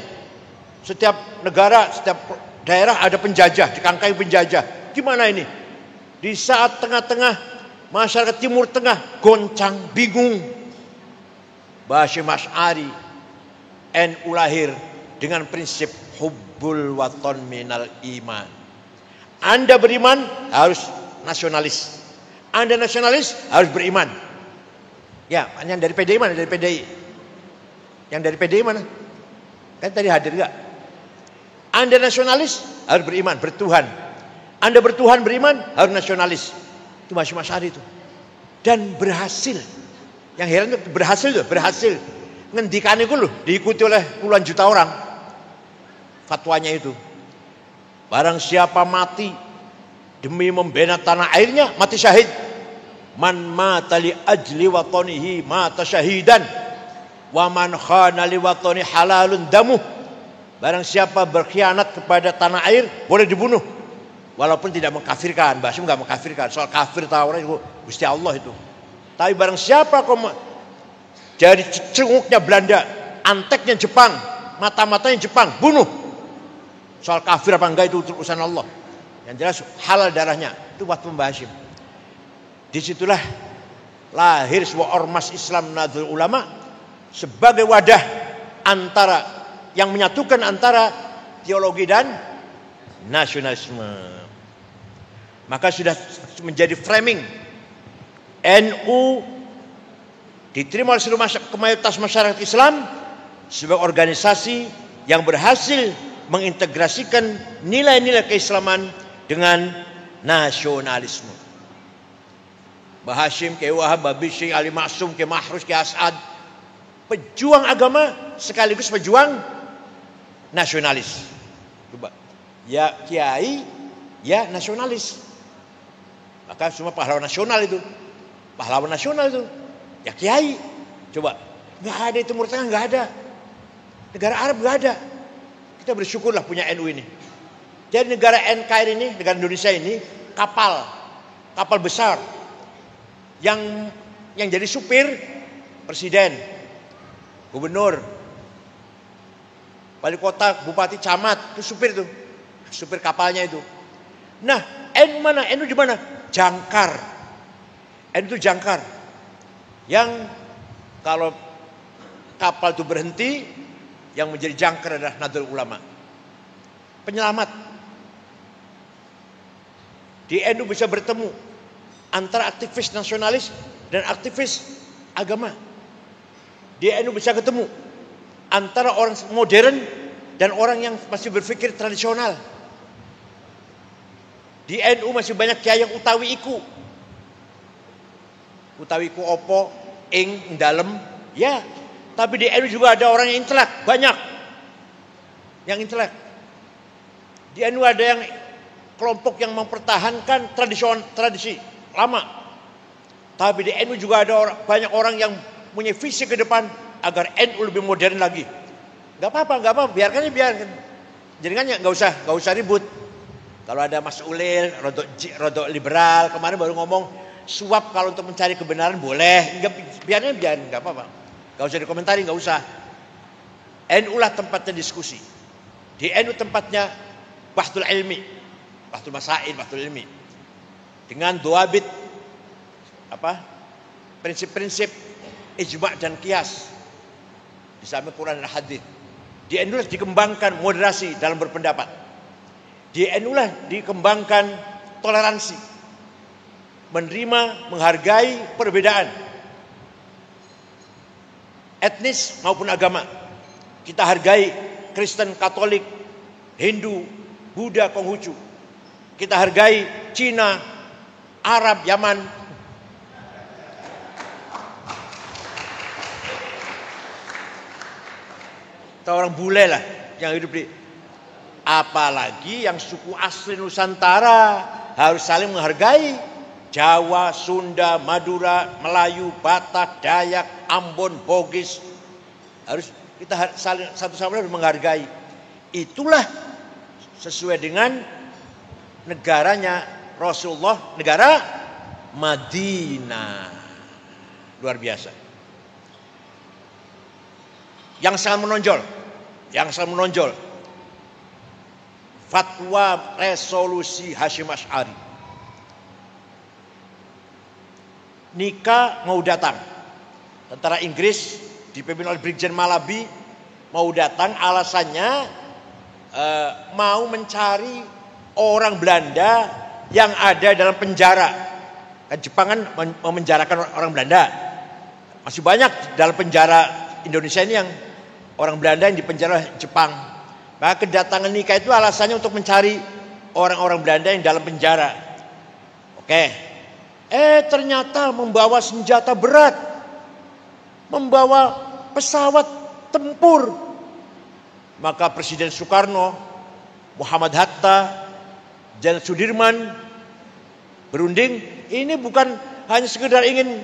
Setiap negara, setiap daerah ada penjajah, dikangkai penjajah. Gimana ini? Di saat tengah-tengah masyarakat Timur Tengah goncang, bingung, Mbah Hashim Asy'ari NU lahir dengan prinsip hubbul waton minal iman. Anda beriman harus nasionalis. Anda nasionalis harus beriman. Ya, yang dari PDI mana? Dari PDI. Yang dari PDI mana? Kan tadi hadir enggak? Anda nasionalis harus beriman, bertuhan. Anda bertuhan beriman harus nasionalis. Itu Mbah Hashim Asy'ari itu. Dan berhasil. Yang heran itu berhasil. Ngendikan itu loh diikuti oleh puluhan juta orang. Fatwanya itu. Barang siapa mati demi membela tanah airnya, mati syahid. Man mata li ajli watanihi mata syahidan. Wa man khana li watani halalun damuh. Barang siapa berkhianat kepada tanah air boleh dibunuh. Walaupun tidak mengkafirkan, Mbah Hashim enggak mengkafirkan. Soal kafir tawaran itu Gusti Allah itu. Tapi barang siapa jadi cenguknya Belanda, anteknya Jepang, mata-matanya Jepang, bunuh. Soal kafir apa enggak itu urusan Allah. Yang jelas halal darahnya. Itu waktu Mbah Hashim. Disitulah lahir sebuah ormas Islam Nahdlatul Ulama sebagai wadah antara yang menyatukan antara teologi dan nasionalisme. Maka sudah menjadi framing NU diterima oleh seluruh mayoritas masyarakat Islam sebagai organisasi yang berhasil mengintegrasikan nilai-nilai keislaman dengan nasionalisme. Mbah Hashim, Kiai Wahab, Babi Syekh, Ali Maksum, Kiai Mahrus, Kiai As'ad, pejuang agama sekaligus pejuang nasionalis. Coba, ya kiai, ya nasionalis. Maka semua pahlawan nasional itu, ya kiai. Coba, nggak ada itu Timur Tengah, nggak ada. Negara Arab nggak ada. Kita bersyukurlah punya NU ini. Jadi negara NKRI ini, negara Indonesia ini, kapal besar yang jadi supir presiden, gubernur, wali kota, bupati, camat, itu supir kapalnya itu. Nah, NU mana? NU di mana? Jangkar. NU itu jangkar. Yang kalau kapal itu berhenti, yang menjadi jangkar adalah Nahdlatul Ulama. Penyelamat. Di NU bisa bertemu antara aktivis nasionalis dan aktivis agama. Di NU bisa ketemu antara orang modern dan orang yang masih berpikir tradisional. Di NU masih banyak kiai yang utawi iku. Utawi iku opo, ing dalem, ya. Tapi di NU juga ada orang yang intelek, banyak. Yang intelek. Di NU ada yang kelompok yang mempertahankan tradisi lama. Tapi di NU juga ada banyak orang yang punya visi ke depan agar NU lebih modern lagi. Gak apa-apa, biarkan. Jadi kan nggak usah ribut. Kalau ada Mas Ulil, rodok liberal, kemarin baru ngomong suap kalau untuk mencari kebenaran boleh, biarin, nggak apa-apa. Gak usah dikomentari, nggak usah. NU lah tempatnya diskusi. Di NU tempatnya bahtul ilmi, bahtul masail, bahtul ilmi. Dengan doabit, prinsip-prinsip ijma' dan qiyas. Di samping Quran dan hadis. Di NU lah dikembangkan moderasi dalam berpendapat. Di NU lah dikembangkan toleransi. Menerima, menghargai perbedaan. Etnis maupun agama. Kita hargai Kristen, Katolik, Hindu, Buddha, Konghucu. Kita hargai Cina, Arab, Yaman. Kita orang bule lah yang hidup di. Apalagi yang suku asli Nusantara harus saling menghargai. Jawa, Sunda, Madura, Melayu, Batak, Dayak, Ambon, Bugis. Harus kita saling satu sama lain menghargai. Itulah sesuai dengan negaranya Rasulullah, negara Madinah. Luar biasa. Yang sangat menonjol. Fatwa resolusi Hasyim Asy'ari. Nikah mau datang. Tentara Inggris dipimpin oleh Brigjen Malabi mau datang, alasannya mau mencari orang Belanda yang ada dalam penjara. Kan Jepang kan memenjarakan orang Belanda. Masih banyak dalam penjara Indonesia ini yang orang Belanda yang dipenjara Jepang. Maka kedatangan nikah itu alasannya untuk mencari orang-orang Belanda yang dalam penjara. Oke. Ternyata membawa senjata berat, membawa pesawat tempur. Maka Presiden Soekarno, Muhammad Hatta, Jenderal Sudirman berunding, ini bukan hanya sekedar ingin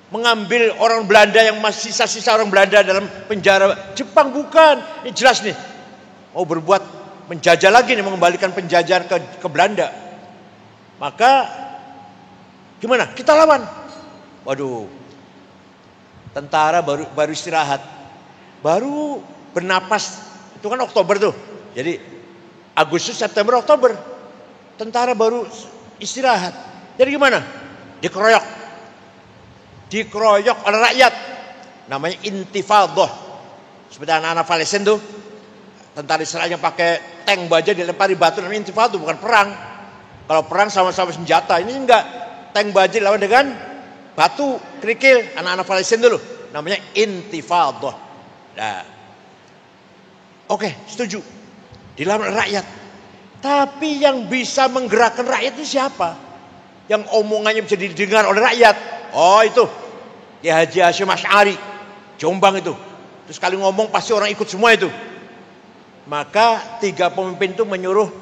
mengambil orang Belanda yang masih sisa-sisa orang Belanda dalam penjara Jepang, bukan. Ini jelas nih, mau berbuat menjajah lagi nih, mengembalikan penjajahan ke Belanda. Maka gimana? Kita lawan. Waduh, tentara baru istirahat, baru bernapas. Itu kan Oktober tuh. Jadi Agustus, September, Oktober, tentara baru istirahat. Jadi gimana? Dikeroyok dikeroyok oleh rakyat. Namanya intifadah. Seperti anak-anak Palestina tuh, tentara Israel yang pakai tank baja dilempari batu, namanya intifadah, bukan perang. Kalau perang sama-sama senjata, ini enggak. Tank baja dilawan dengan batu, kerikil, anak-anak Palestina dulu. Namanya intifadah. Nah, oke, setuju. Dilawan oleh rakyat. Tapi yang bisa menggerakkan rakyat itu siapa? Yang omongannya bisa didengar oleh rakyat. Oh itu, Kiai Haji Hasyim Asy'ari, Jombang itu. Terus kali ngomong pasti orang ikut semua itu. Maka 3 pemimpin itu menyuruh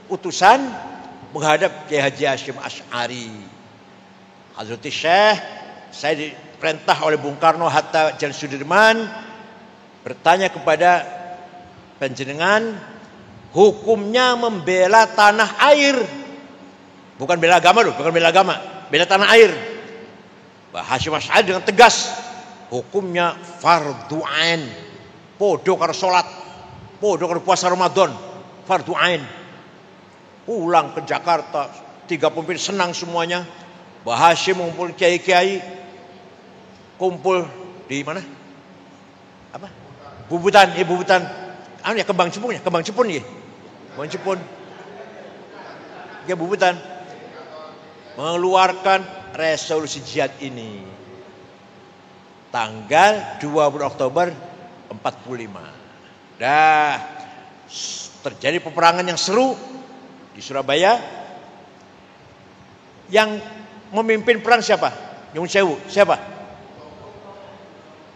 utusan menghadap Kiai Haji Hasyim Asy'ari. Hazreti Syekh, saya diperintah oleh Bung Karno Hatta Jalan Sudirman bertanya kepada panjenengan, hukumnya membela tanah air. Bukan bela agama loh, bukan bela agama, bela tanah air. Mbah Hasyim Asy'ari dengan tegas, hukumnya fardhu ain. Podo karo salat, podo karo puasa Ramadan, fardhu ain. Pulang ke Jakarta, 3 pemimpin senang semuanya. Mbah Hasyim mengumpul kiai-kiai, kumpul di mana? Apa? Bubutan, Bubutan. Ya Kembang Cepun ya, Kembang Cepun ya. Kembang Cepun. Ya Bubutan. Mengeluarkan resolusi jihad ini. Tanggal 20 Oktober 45. Dah terjadi peperangan yang seru di Surabaya. Yang memimpin perang siapa? Nyuwun sewu, siapa?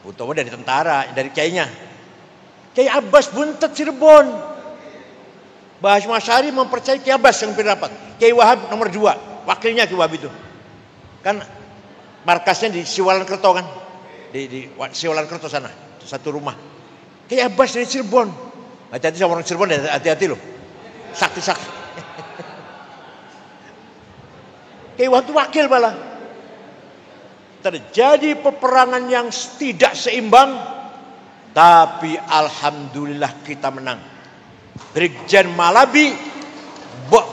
Utomo dari tentara, dari kiainya. Kiai Abbas Buntet Cirebon. Mbah Hasyim Asy'ari mempercayai Kiai Abbas yang pimpin rapat. Kiai Wahab nomor 2, wakilnya Kiai Wahab itu. Kan markasnya di Siwalan-Kerto kan. Di Siwalan-Kerto sana, satu rumah. Kiai Abbas dari Cirebon. Hati-hati sama orang Cirebon, hati-hati loh. Sakti-sakti. Kiai Wahab itu wakil malah. Terjadi peperangan yang tidak seimbang, tapi alhamdulillah kita menang. Brigjen Malabi,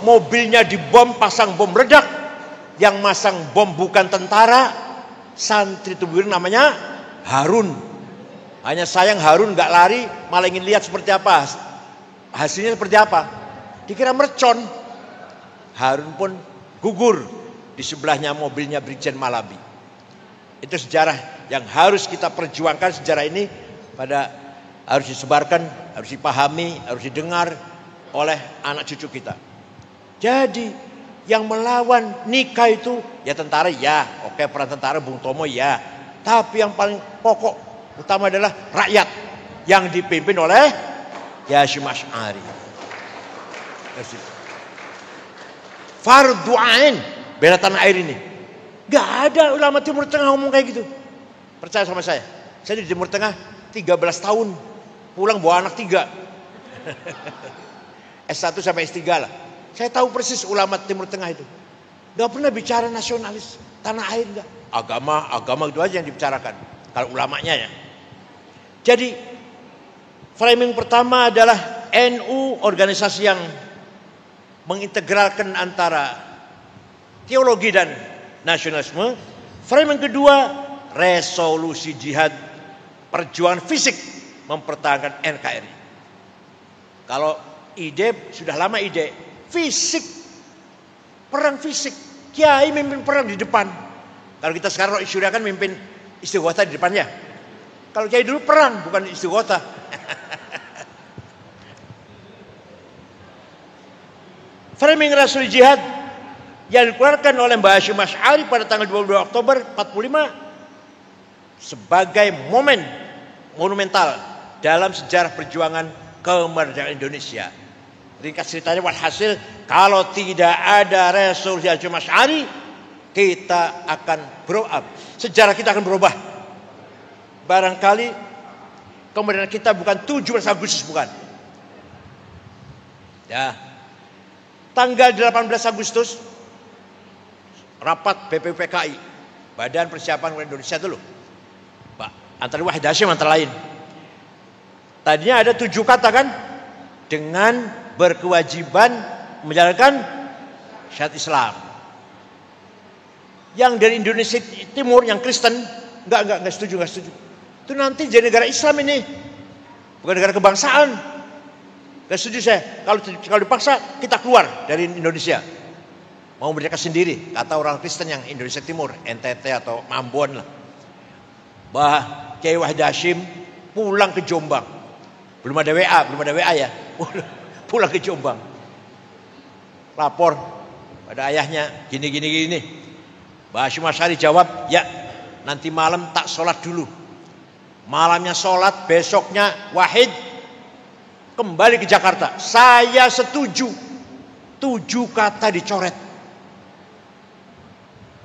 mobilnya dibom, pasang bom meledak. Yang masang bom bukan tentara, santri tubuh namanya Harun. Hanya sayang Harun nggak lari, malah ingin lihat seperti apa hasilnya, seperti apa. Dikira mercon. Harun pun gugur di sebelahnya mobilnya Brigjen Malabi. Itu sejarah yang harus kita perjuangkan. Sejarah ini harus disebarkan, harus dipahami, harus didengar oleh anak cucu kita. Jadi yang melawan nikah itu ya tentara ya, oke, peran tentara Bung Tomo ya. Tapi yang paling pokok utama adalah rakyat yang dipimpin oleh Kiai Hasyim Asy'ari. Fardhu ain bela tanah air ini. Gak ada ulama Timur Tengah ngomong kayak gitu. Percaya sama saya. Saya di Timur Tengah 13 tahun. Pulang bawa anak 3. S1 sampai S3 lah. Saya tahu persis ulama Timur Tengah itu. Gak pernah bicara nasionalis. Tanah air gak. Agama itu aja yang dibicarakan. Kalau ulamanya ya. Jadi framing pertama adalah NU, organisasi yang mengintegralkan antara teologi dan nasionalisme. Frame yang kedua, resolusi jihad, perjuangan fisik mempertahankan NKRI. Kalau ide sudah lama ide fisik, perang fisik, kiai mimpin perang di depan. Kalau kita sekarang Syria kan mimpin istighothah di depannya. Kalau kiai dulu perang, bukan istighothah. Framing resolusi jihad yang dikeluarkan oleh Mbah Hasyim Asy'ari pada tanggal 22 Oktober 45 sebagai monumental dalam sejarah perjuangan kemerdekaan Indonesia. Ringkas ceritanya, walhasil kalau tidak ada resolusi Hasyim Asy'ari, kita akan grow up. Sejarah kita akan berubah. Barangkali kemerdekaan kita bukan 17 Agustus, bukan. Ya. Tanggal 18 Agustus rapat BPUPKI, Badan Persiapan Indonesia dulu, Pak Antara Wahid Hasyim antara lain. Tadinya ada 7 kata kan, dengan berkewajiban menjalankan syariat Islam. Yang dari Indonesia Timur, yang Kristen, enggak setuju. Itu nanti jadi negara Islam ini, bukan negara kebangsaan. Enggak setuju saya. Kalau dipaksa kita keluar dari Indonesia. Mau merdeka sendiri, kata orang Kristen yang Indonesia Timur, NTT atau Ambon lah. Kiai Wahid Hasyim pulang ke Jombang. Belum ada WA ya. Pulang ke Jombang. Lapor pada ayahnya, gini. Mbah Hasyim Asy'ari jawab, ya nanti malam tak sholat dulu. Malamnya sholat, besoknya Wahid kembali ke Jakarta. Saya setuju. 7 kata dicoret.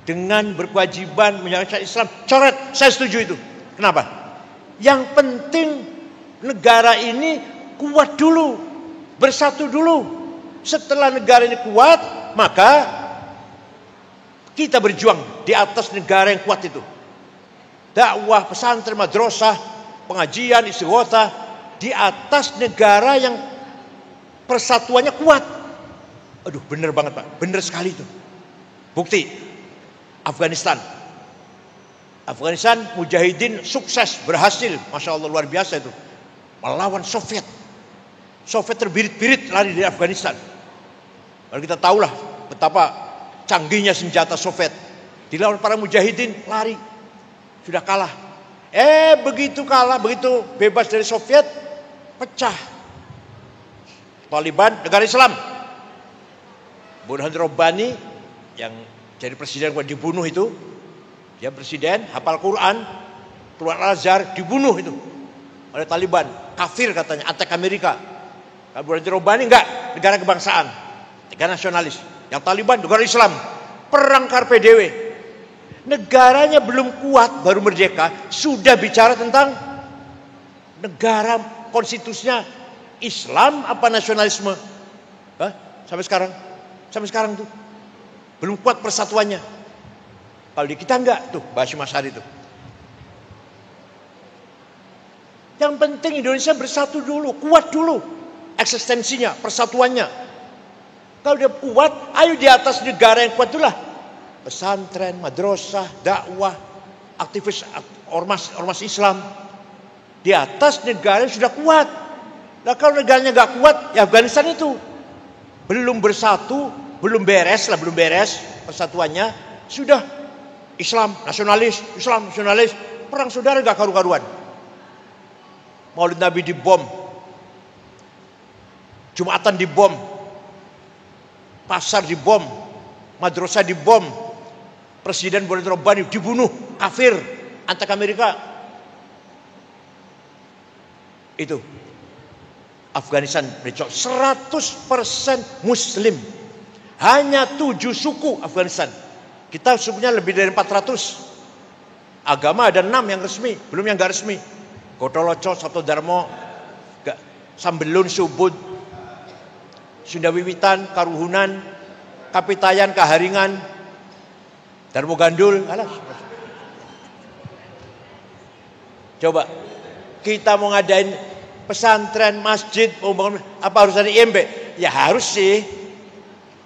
Dengan berkewajiban menjalankan Islam, coret. Saya setuju itu. Kenapa? Yang penting negara ini kuat dulu, bersatu dulu. Setelah negara ini kuat, maka kita berjuang di atas negara yang kuat itu. Dakwah, pesantren, madrasah, pengajian, istighotsah di atas negara yang persatuannya kuat. Aduh, bener banget Pak, bener sekali itu. Bukti. Afghanistan mujahidin sukses, berhasil, Masya Allah, luar biasa itu, melawan Soviet terbirit-birit lari dari Afghanistan. Lalu kita tahulah betapa canggihnya senjata Soviet, dilawan para mujahidin, lari, sudah kalah. Begitu bebas dari Soviet, pecah Taliban, negara Islam. Burhan Rabbani yang jadi presiden dibunuh itu, dia presiden, hafal Quran, keluar Al-Azhar, dibunuh itu oleh Taliban, kafir katanya, antek Amerika. Kalau Burhan Rabbani enggak, negara kebangsaan, negara nasionalis. Yang Taliban negara Islam, perang karpe dewe. Negaranya belum kuat, baru merdeka, sudah bicara tentang negara konstitusinya Islam apa nasionalisme. Sampai sekarang tuh belum kuat persatuannya. Kalau di kita enggak tuh, Mbah Hasyim Asy'ari itu. Yang penting Indonesia bersatu dulu, kuat dulu eksistensinya, persatuannya. Kalau dia kuat, ayo di atas negara yang kuat itulah. Pesantren, madrasah, dakwah, aktivis ormas Islam. Di atas negara yang sudah kuat. Nah kalau negaranya enggak kuat, ya Afghanistan itu belum bersatu, belum beres persatuannya, sudah Islam nasionalis, perang saudara gak karu-karuan. Maulid Nabi dibom, Jumatan dibom, pasar dibom, madrasah dibom, Presiden Burhan Rabbani dibunuh, kafir, antek Amerika. Itu Afghanistan 100% Muslim. Hanya 7 suku Afghanistan. Kita sukunya lebih dari 400. Agama ada 6 yang resmi, belum yang gak resmi. Gotoloco, Sabtodarmo, Sambelun, Subud, Sunda Wiwitan, Karuhunan, Kapitayan, Kaharingan, Darmo Gandul. Coba kita mau ngadain pesantren, masjid, mau bangun, apa harus ada IMB? Ya harus sih.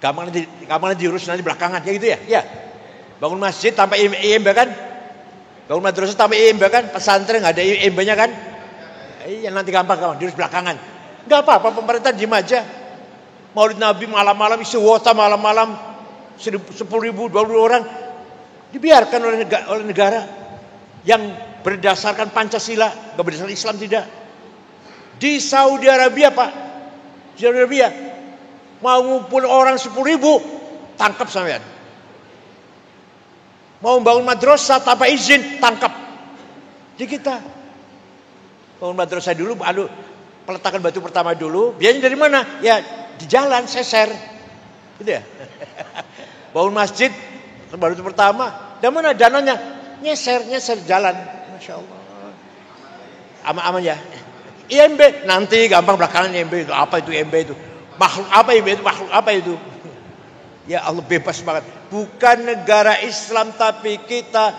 Gampang nanti diurus nanti belakangan, ya gitu ya. Ya. Bangun masjid tanpa IMB kan? Bangun madrasah tanpa IMB kan? Pesantren nggak ada IMB-nya kan? Iya nanti gampang diurus belakangan. Nggak apa-apa, pemerintah diem aja. Maulid Nabi malam-malam, istighotsah malam-malam, 10.000, 20 orang dibiarkan oleh negara yang berdasarkan Pancasila, nggak berdasarkan Islam tidak. Di Saudi Arabia Pak, Saudi Arabia mau ngumpul orang 10.000, tangkap sampean. Mau bangun madrasah tanpa izin, tangkap. Di kita bangun madrasah dulu, peletakan batu pertama dulu. Biayanya dari mana? Ya di jalan, seser, gitu ya. Bangun masjid, batu pertama, dari mana dananya? Nyeser jalan, Masya Allah. Aman-aman ya. IMB nanti gampang belakangan IMB itu apa itu IMB itu? Makhluk apa IMB itu? Makhluk apa itu? Ya Allah bebas banget. Bukan negara Islam tapi kita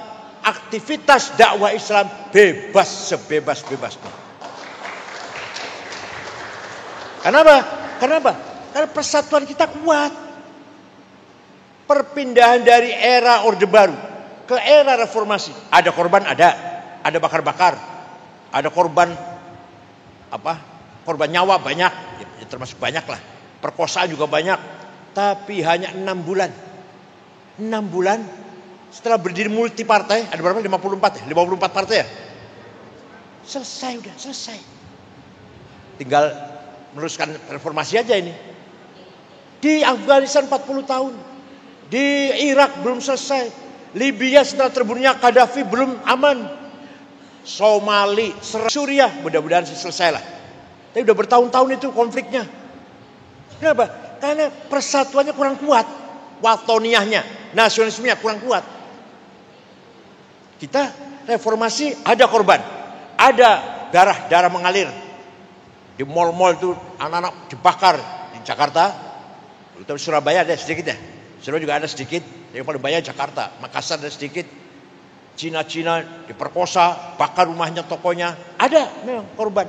aktivitas dakwah Islam bebas sebebas-bebasnya. Kenapa? Karena persatuan kita kuat. Perpindahan dari era Orde Baru ke era reformasi. Ada korban, ada bakar-bakar, ada korban korban nyawa banyak, ya termasuk banyak lah. Perkosaan juga banyak. Tapi hanya 6 bulan. 6 bulan setelah berdiri multi partai, ada berapa? 54 ya? 54 partai ya? Selesai, udah selesai. Tinggal meneruskan reformasi aja ini. Di Afghanistan 40 tahun. Di Irak belum selesai. Libya setelah terbunuhnya Gaddafi belum aman. Somali, Suriah mudah-mudahan selesai lah. Tapi udah bertahun-tahun itu konfliknya. Kenapa? Karena persatuannya kurang kuat. Watoniyahnya, nasionalismenya kurang kuat. Kita reformasi ada korban. Ada darah mengalir. Di mal-mal itu anak-anak dibakar. Di Jakarta, di Surabaya ada sedikit ya. Surabaya juga ada sedikit. Yang paling banyak Jakarta. Makassar ada sedikit. Cina diperkosa, bakar rumahnya, tokonya. Ada memang korban.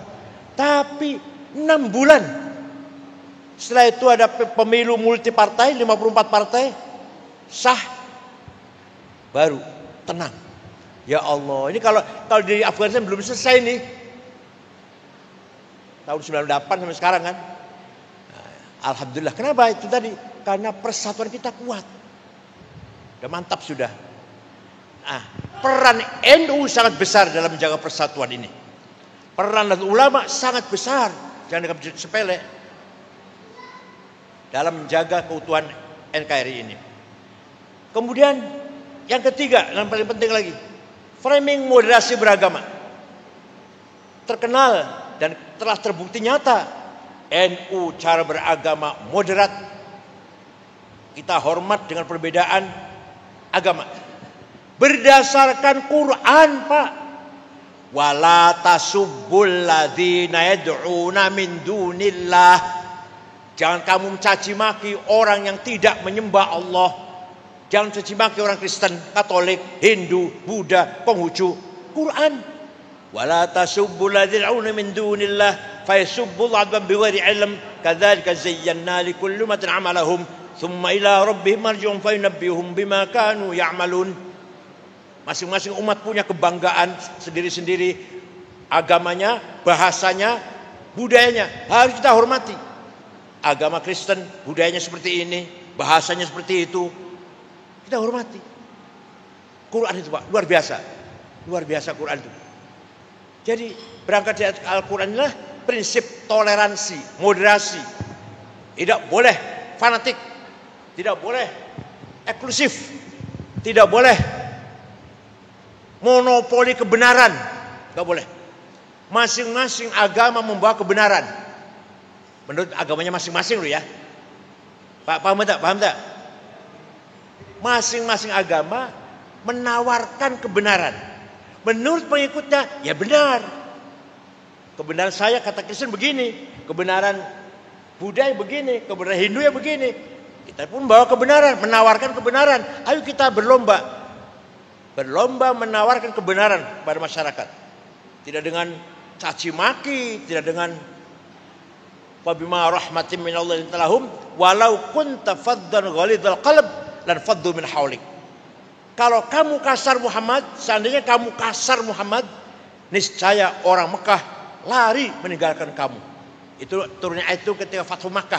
Tapi 6 bulan. Setelah itu ada pemilu multi partai, 54 partai. Sah. Baru tenang. Ya Allah, ini kalau di Afghanistan belum selesai nih. Tahun 98 sampai sekarang kan. Alhamdulillah. Kenapa itu tadi? Karena persatuan kita kuat. Udah mantap sudah. Peran NU sangat besar dalam menjaga persatuan ini. Peran ulama sangat besar. Jangan dianggap sepele. Dalam menjaga keutuhan NKRI ini. Kemudian yang ketiga, yang paling penting lagi. Framing moderasi beragama. Terkenal dan telah terbukti nyata. NU cara beragama moderat. Kita hormat dengan perbedaan agama. Berdasarkan Quran, Pak. Wala tasubbul ladzina yad'una min dunillah. Jangan kamu mencaci maki orang yang tidak menyembah Allah. Jangan mencaci maki orang Kristen, Katolik, Hindu, Buddha, Konghucu. Quran. Wala tasubbul ladzina yad'una min dunillah fayasubbul adban bighairi ilm kadzalika zayyana likulli ummatin 'amalahum thumma ila rabbihim marji'uhum fayunabbihum bima kanu ya'malun. Masing-masing umat punya kebanggaan sendiri-sendiri. Agamanya, bahasanya, budayanya. Harus kita hormati. Agama Kristen, budayanya seperti ini. Bahasanya seperti itu. Kita hormati. Quran itu Pak, luar biasa. Luar biasa Quran itu. Jadi berangkat dari Al-Quran inilah prinsip toleransi, moderasi. Tidak boleh fanatik. Tidak boleh eksklusif. Tidak boleh monopoli kebenaran. Gak boleh. Masing-masing agama membawa kebenaran. Menurut agamanya masing-masing loh ya. Pak, paham tak? Paham tak? Masing-masing agama menawarkan kebenaran. Menurut pengikutnya, ya benar. Kebenaran saya kata Kristen begini. Kebenaran Buddha begini. Kebenaran Hindu ya begini. Kita pun bawa kebenaran, menawarkan kebenaran. Ayo kita berlomba. Berlomba menawarkan kebenaran pada masyarakat. Tidak dengan caci maki, tidak dengan wabima rahmatin minallahi talahum walau kunta faddan ghalidhal qalb lan faddu min haulik. Kalau kamu kasar Muhammad, seandainya kamu kasar Muhammad, niscaya orang Mekah lari meninggalkan kamu. Itu turunnya ayat itu ketika Fathu Makkah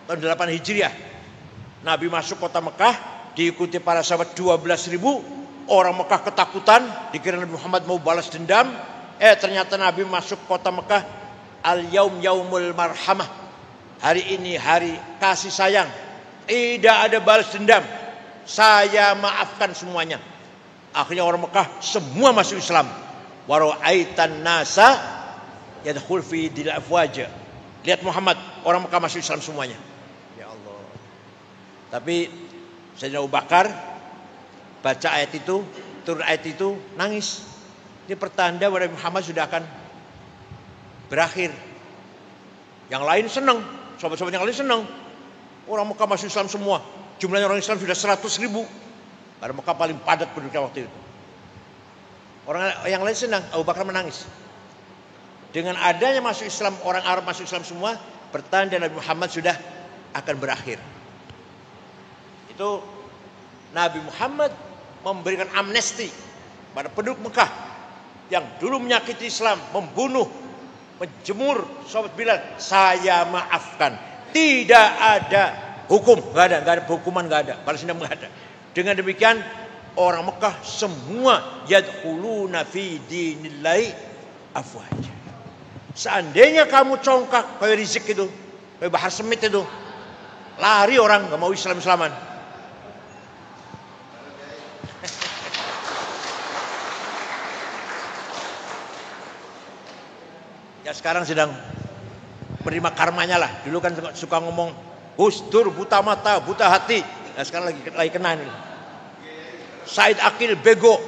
tahun 8 Hijriah. Nabi masuk kota Mekah diikuti para sahabat 12.000. Orang Mekah ketakutan, dikira Nabi Muhammad mau balas dendam. Ternyata Nabi masuk kota Mekah, al-yaum yaumul marhamah. Hari ini hari kasih sayang. Tidak ada balas dendam. Saya maafkan semuanya. Akhirnya orang Mekah semua masuk Islam. Wa ra'aitan nasa yadkhul fi dil afwaja. Lihat Muhammad, orang Mekah masuk Islam semuanya. Ya Allah. Tapi Sayyidina Abu Bakar baca ayat itu, turun ayat itu, nangis. Ini pertanda bahwa Muhammad sudah akan berakhir. Yang lain senang, sahabat-sahabat yang lain senang. Orang Mekah masuk Islam semua. Jumlahnya orang Islam sudah 100.000. Karena Mekah paling padat penduduknya waktu itu. Orang yang lain senang, Abu Bakar menangis. Dengan adanya masuk Islam, orang Arab masuk Islam semua, pertanda Nabi Muhammad sudah akan berakhir. Itu Nabi Muhammad memberikan amnesti pada penduduk Mekah yang dulu menyakiti Islam, membunuh, menjemur sahabat Bilal. Saya maafkan. Tidak ada hukum, nggak ada hukuman, nggak ada, balas dendam nggak ada. Dengan demikian orang Mekah semua yadkhuluna fi dinillahi afwaja. Seandainya kamu congkak kayak Rizik itu, kayak Bahar Smith itu, lari orang, nggak mau Islam-Islaman. Ya sekarang sedang menerima karmanya lah. Dulu kan suka ngomong Gus Dur buta mata, buta hati. Nah sekarang lagi kena ini. Said Akil bego.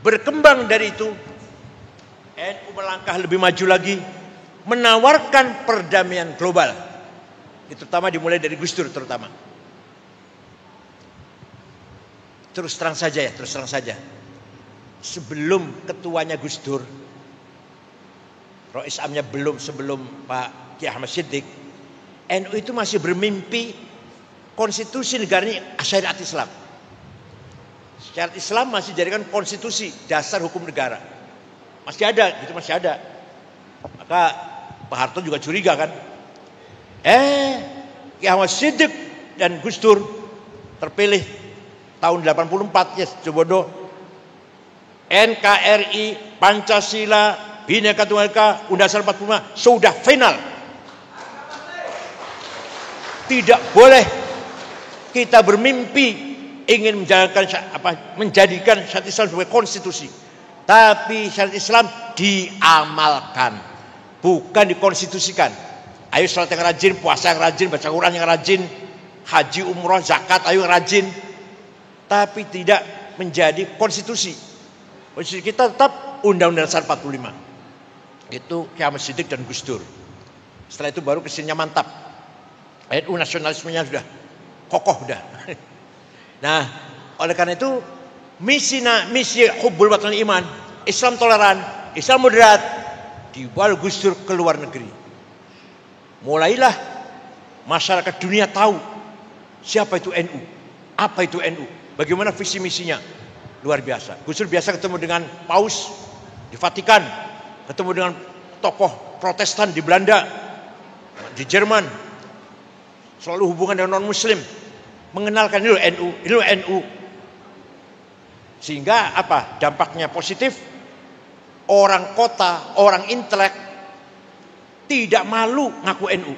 Berkembang dari itu, NU melangkah lebih maju lagi, menawarkan perdamaian global. Itu terutama dimulai dari Gus Dur terutama. Terus terang saja. Sebelum ketuanya Gus Dur, Rois Amnya sebelum Pak Kiai Ahmad Siddiq, NU itu masih bermimpi konstitusi negara ini syariat Islam. Syariat Islam masih dijadikan konstitusi, dasar hukum negara. Masih ada. Maka Pak Harto juga curiga kan. Kiai Ahmad Siddiq dan Gus Dur terpilih tahun 84, yes, Jobodo. NKRI, Pancasila, Bhinneka Tunggal Ika, Undang-Undang 45 sudah final. Tidak boleh kita bermimpi ingin menjadikan syariat Islam sebagai konstitusi. Tapi syariat Islam diamalkan, bukan dikonstitusikan. Ayo salat yang rajin, puasa yang rajin, baca Quran yang rajin, haji, umroh, zakat, ayo yang rajin. Tapi tidak menjadi konstitusi. Konstitusi kita tetap Undang-Undang Dasar 45. Itu Kiai Ahmad Siddiq dan Gus Dur. Setelah itu baru kesininya mantap. NU nasionalismenya sudah kokoh sudah. Nah, oleh karena itu misi hubbul watan iman, Islam toleran, Islam moderat, dibawa Gus Dur ke luar negeri. Mulailah masyarakat dunia tahu siapa itu NU, apa itu NU, bagaimana visi misinya. Luar biasa. Gus Dur biasa ketemu dengan Paus di Vatikan, ketemu dengan tokoh Protestan di Belanda, di Jerman, selalu hubungan dengan non Muslim, mengenalkan ini NU. Sehingga apa? Dampaknya positif. Orang kota, orang intelek tidak malu ngaku NU.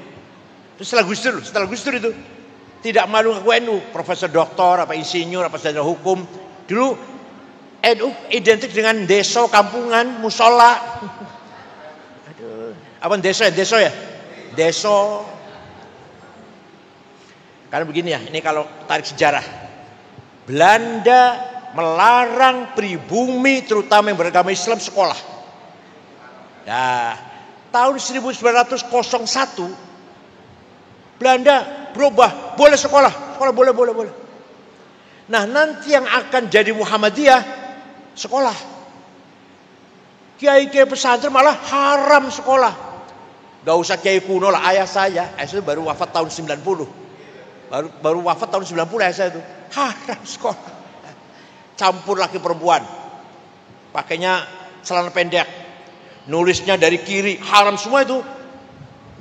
Terus setelah Gus Dur itu tidak malu ngaku NU, profesor doktor, apa insinyur, apa sarjana hukum. Dulu NU identik dengan desa, kampungan, musola. Aduh, apa desa ya? Desa. Karena begini ya, ini kalau tarik sejarah. Belanda melarang pribumi terutama yang beragama Islam sekolah. Nah, tahun 1901 Belanda berubah, boleh sekolah boleh. Nah, nanti yang akan jadi Muhammadiyah sekolah. Kiai pesantren malah haram sekolah. Gak usah kiai kuno lah, ayah saya baru wafat tahun 90. Baru wafat tahun 90 ayah saya itu. Haram sekolah. Campur laki perempuan. Pakainya celana pendek. Nulisnya dari kiri, haram semua itu.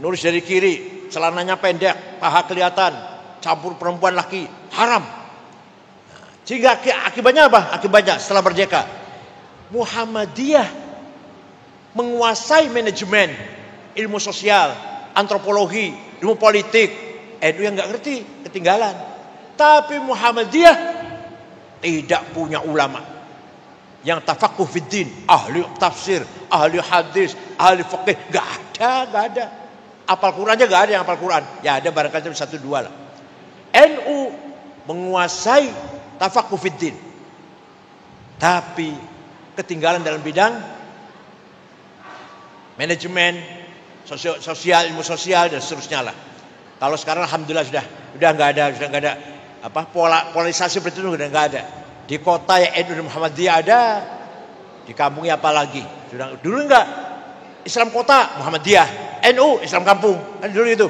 Nulis dari kiri, celananya pendek, paha kelihatan, campur perempuan laki, haram. Sehingga akibatnya apa? Akibatnya setelah merdeka, Muhammadiyah menguasai manajemen, ilmu sosial, antropologi, ilmu politik. NU yang nggak ngerti, ketinggalan. Tapi Muhammadiyah tidak punya ulama yang tafaqquh fiddin, ahli tafsir, ahli hadis, ahli fikih, nggak ada. Apal Quran aja nggak ada yang apal Quran. Ya ada barangkali 1-2 lah. NU menguasai tafaqquh fiddin, tapi ketinggalan dalam bidang manajemen, sosial, ilmu sosial dan seterusnya lah. Kalau sekarang alhamdulillah sudah nggak ada polarisasi seperti itu, udah nggak ada. Di kota ya NU Muhammadiyah ada, di kampungnya apalagi. Dulu enggak, Islam kota Muhammadiyah, NU, Islam kampung. Kan dulu itu.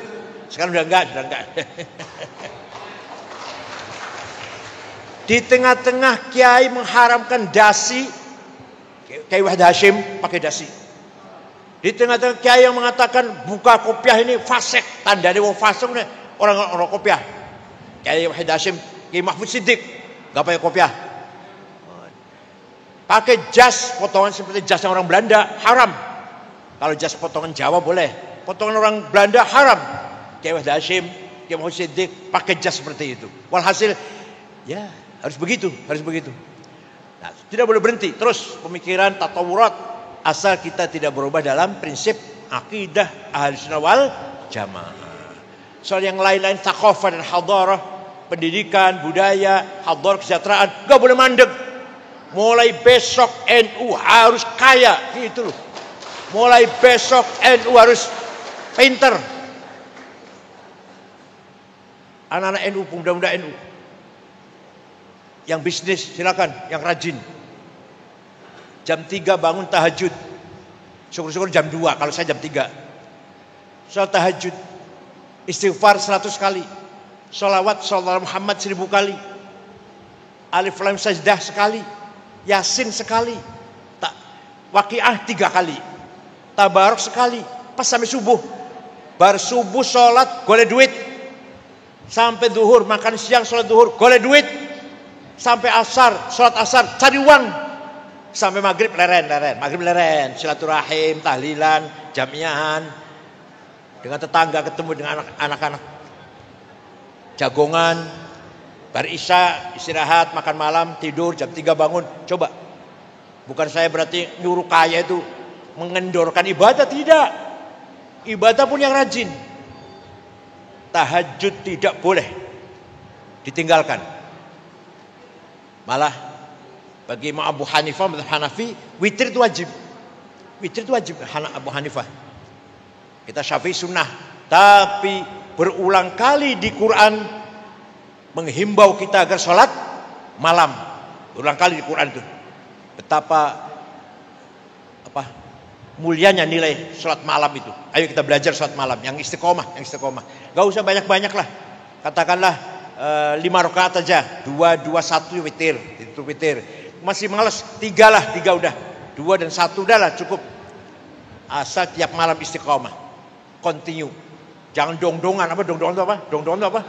Sekarang sudah enggak. Di tengah-tengah kiai mengharamkan dasi, Kiai Wahid Hashim pakai dasi. Di tengah-tengah kiai yang mengatakan buka kopiah ini fasik, tandanya wong fasik orang kopiah. Kiai Wahid Hashim, Kiai Mahfud Siddiq enggak pakai kopiah. Pakai jas potongan seperti jasnya orang Belanda haram. Kalau jas potongan Jawa boleh, potongan orang Belanda haram. Kiai Wahid Hashim, Kiai Mahfud Siddiq pakai jas seperti itu. Walhasil ya harus begitu. Nah, tidak boleh berhenti. Terus pemikiran tatawurat asal kita tidak berubah dalam prinsip akidah Ahlussunnah wal Jamaah. Soal yang lain-lain thaqafah dan hadarah, pendidikan, budaya, hadarah, kesejahteraan, enggak boleh mandek. Mulai besok NU harus kaya, gitu loh. Mulai besok NU harus pinter. Anak-anak NU, pemuda-pemuda NU. Yang bisnis silakan, yang rajin. Jam 3 bangun tahajud. Syukur-syukur jam 2, kalau saya jam 3. Salat tahajud. Istighfar 100 kali. Sholawat Muhammad 1000 kali. Alif Lam Sajdah sekali. Yasin sekali, Waqiah 3 kali, Tabarok sekali, pas sampai subuh. Bar subuh sholat golek duit, sampai duhur makan siang sholat duhur golek duit, sampai asar sholat asar cari uang, sampai maghrib leren, silaturahim, tahlilan, jamiahan dengan tetangga, ketemu dengan anak-anak, jagongan. Bar isya istirahat, makan malam, tidur, jam 3 bangun. Coba, bukan saya berarti nyuruh kaya itu mengendorkan ibadah, tidak. Ibadah pun yang rajin. Tahajud tidak boleh ditinggalkan. Malah bagi Imam Abu Hanifah, mazhab Hanafi, witir itu wajib. Witir itu wajib Abu Hanifah. Kita Syafi'i sunnah, tapi berulang kali di Quran menghimbau kita agar sholat malam. Berulang kali di Quran itu. Betapa mulianya nilai sholat malam itu. Ayo kita belajar sholat malam yang istiqomah. Gak usah banyak-banyak lah. Katakanlah 5 rakaat aja. 2, 1 witir. Itu witir. Masih males 3 lah, 3 udah. 2 dan 1 udah lah cukup. Asal tiap malam istiqomah. Continue. Jangan dong-dongan. Dong-dongan itu apa?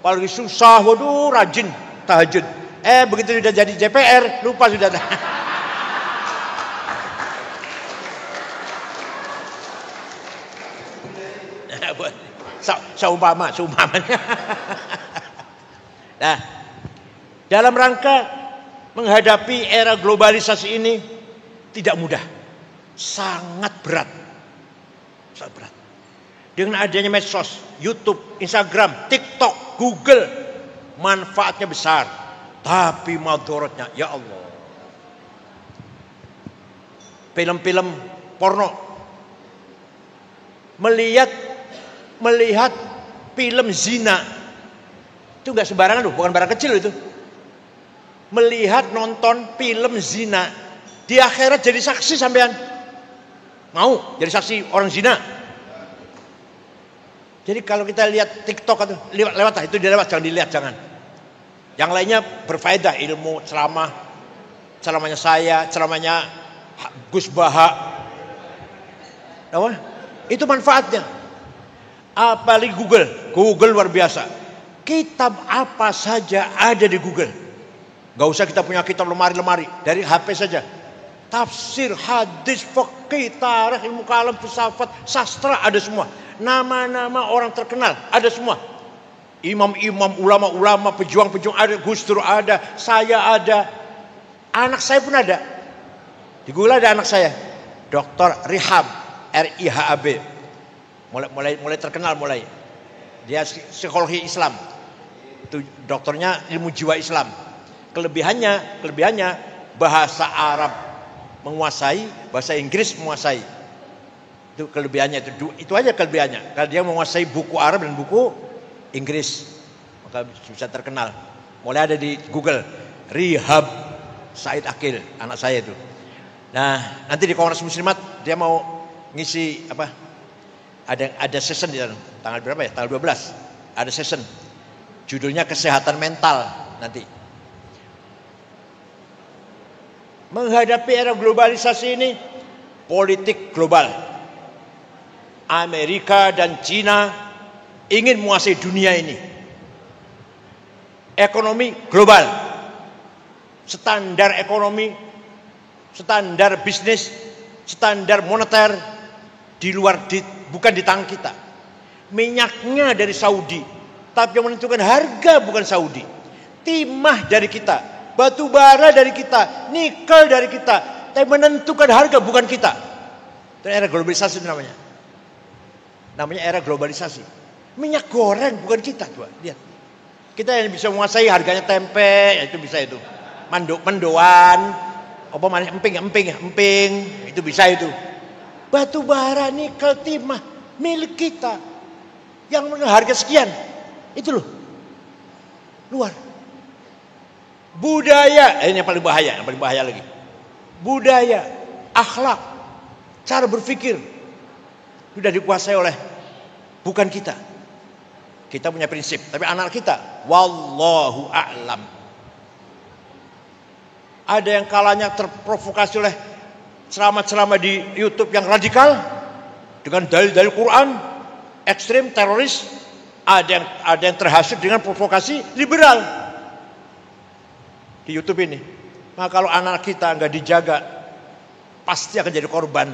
Paling susah, waduh rajin tahajud. Begitu sudah jadi DPR, lupa sudah. Seumpamanya. Nah, dalam rangka menghadapi era globalisasi ini tidak mudah, sangat berat. Dengan adanya medsos, YouTube, Instagram, TikTok, Google, manfaatnya besar, tapi madorotnya, ya Allah. Film-film porno, melihat film zina, itu nggak sembarangan loh, bukan barang kecil itu. Melihat nonton film zina, di akhirat jadi saksi sampean. Mau jadi saksi orang zina? Jadi kalau kita lihat TikTok atau lewat lah, itu dia lewat, jangan dilihat, jangan. Yang lainnya berfaedah, ilmu, ceramahnya saya, ceramahnya Gus Baha. Itu manfaatnya. Apalagi Google luar biasa. Kitab apa saja ada di Google. Gak usah kita punya kitab lemari-lemari, dari HP saja. Tafsir, hadis, fikih, tarikh, ilmu kalam, filsafat, sastra ada semua. Nama-nama orang terkenal ada semua. Imam-imam, ulama-ulama, pejuang-pejuang ada, Gus Dur ada, saya ada, anak saya pun ada. Di Google ada anak saya, Dr. Rihab, RIHAB. Mulai terkenal mulai. Dia psikologi Islam. Itu dokternya ilmu jiwa Islam. Kelebihannya bahasa Arab menguasai, bahasa Inggris menguasai. Itu kelebihannya, itu aja kelebihannya. Kalau dia menguasai buku Arab dan buku Inggris, maka bisa terkenal. Mulai ada di Google, Rihab Said Akil, anak saya itu. Nah, nanti di Kongres Muslimat dia mau ngisi apa? Ada session di sana. Tanggal berapa ya? Tanggal 12. Ada session. Judulnya kesehatan mental nanti. Menghadapi era globalisasi ini, politik global. Amerika dan Cina ingin menguasai dunia ini. Ekonomi global. Standar ekonomi, standar bisnis, standar moneter di luar bukan di tangan kita. Minyaknya dari Saudi, tapi yang menentukan harga bukan Saudi. Timah dari kita, batu bara dari kita, nikel dari kita, tapi menentukan harga bukan kita. Itu era globalisasi itu namanya. Namanya era globalisasi. Minyak goreng bukan kita, tuh. Lihat. Kita yang bisa menguasai harganya tempe, itu bisa itu. Mendoan, apa mana emping, itu bisa itu. Batu bara, nikel, timah milik kita. Yang harga sekian. Itu loh. Luar. Budaya, ini yang paling bahaya lagi. Budaya, akhlak, cara berpikir sudah dikuasai oleh bukan kita. Kita punya prinsip, tapi anak kita wallahu a'lam. Ada yang kalanya terprovokasi oleh ceramah-ceramah di YouTube yang radikal dengan dalil-dalil Quran, ekstrim, teroris. Ada yang terhasut dengan provokasi liberal di YouTube ini. Maka kalau anak kita nggak dijaga, pasti akan jadi korban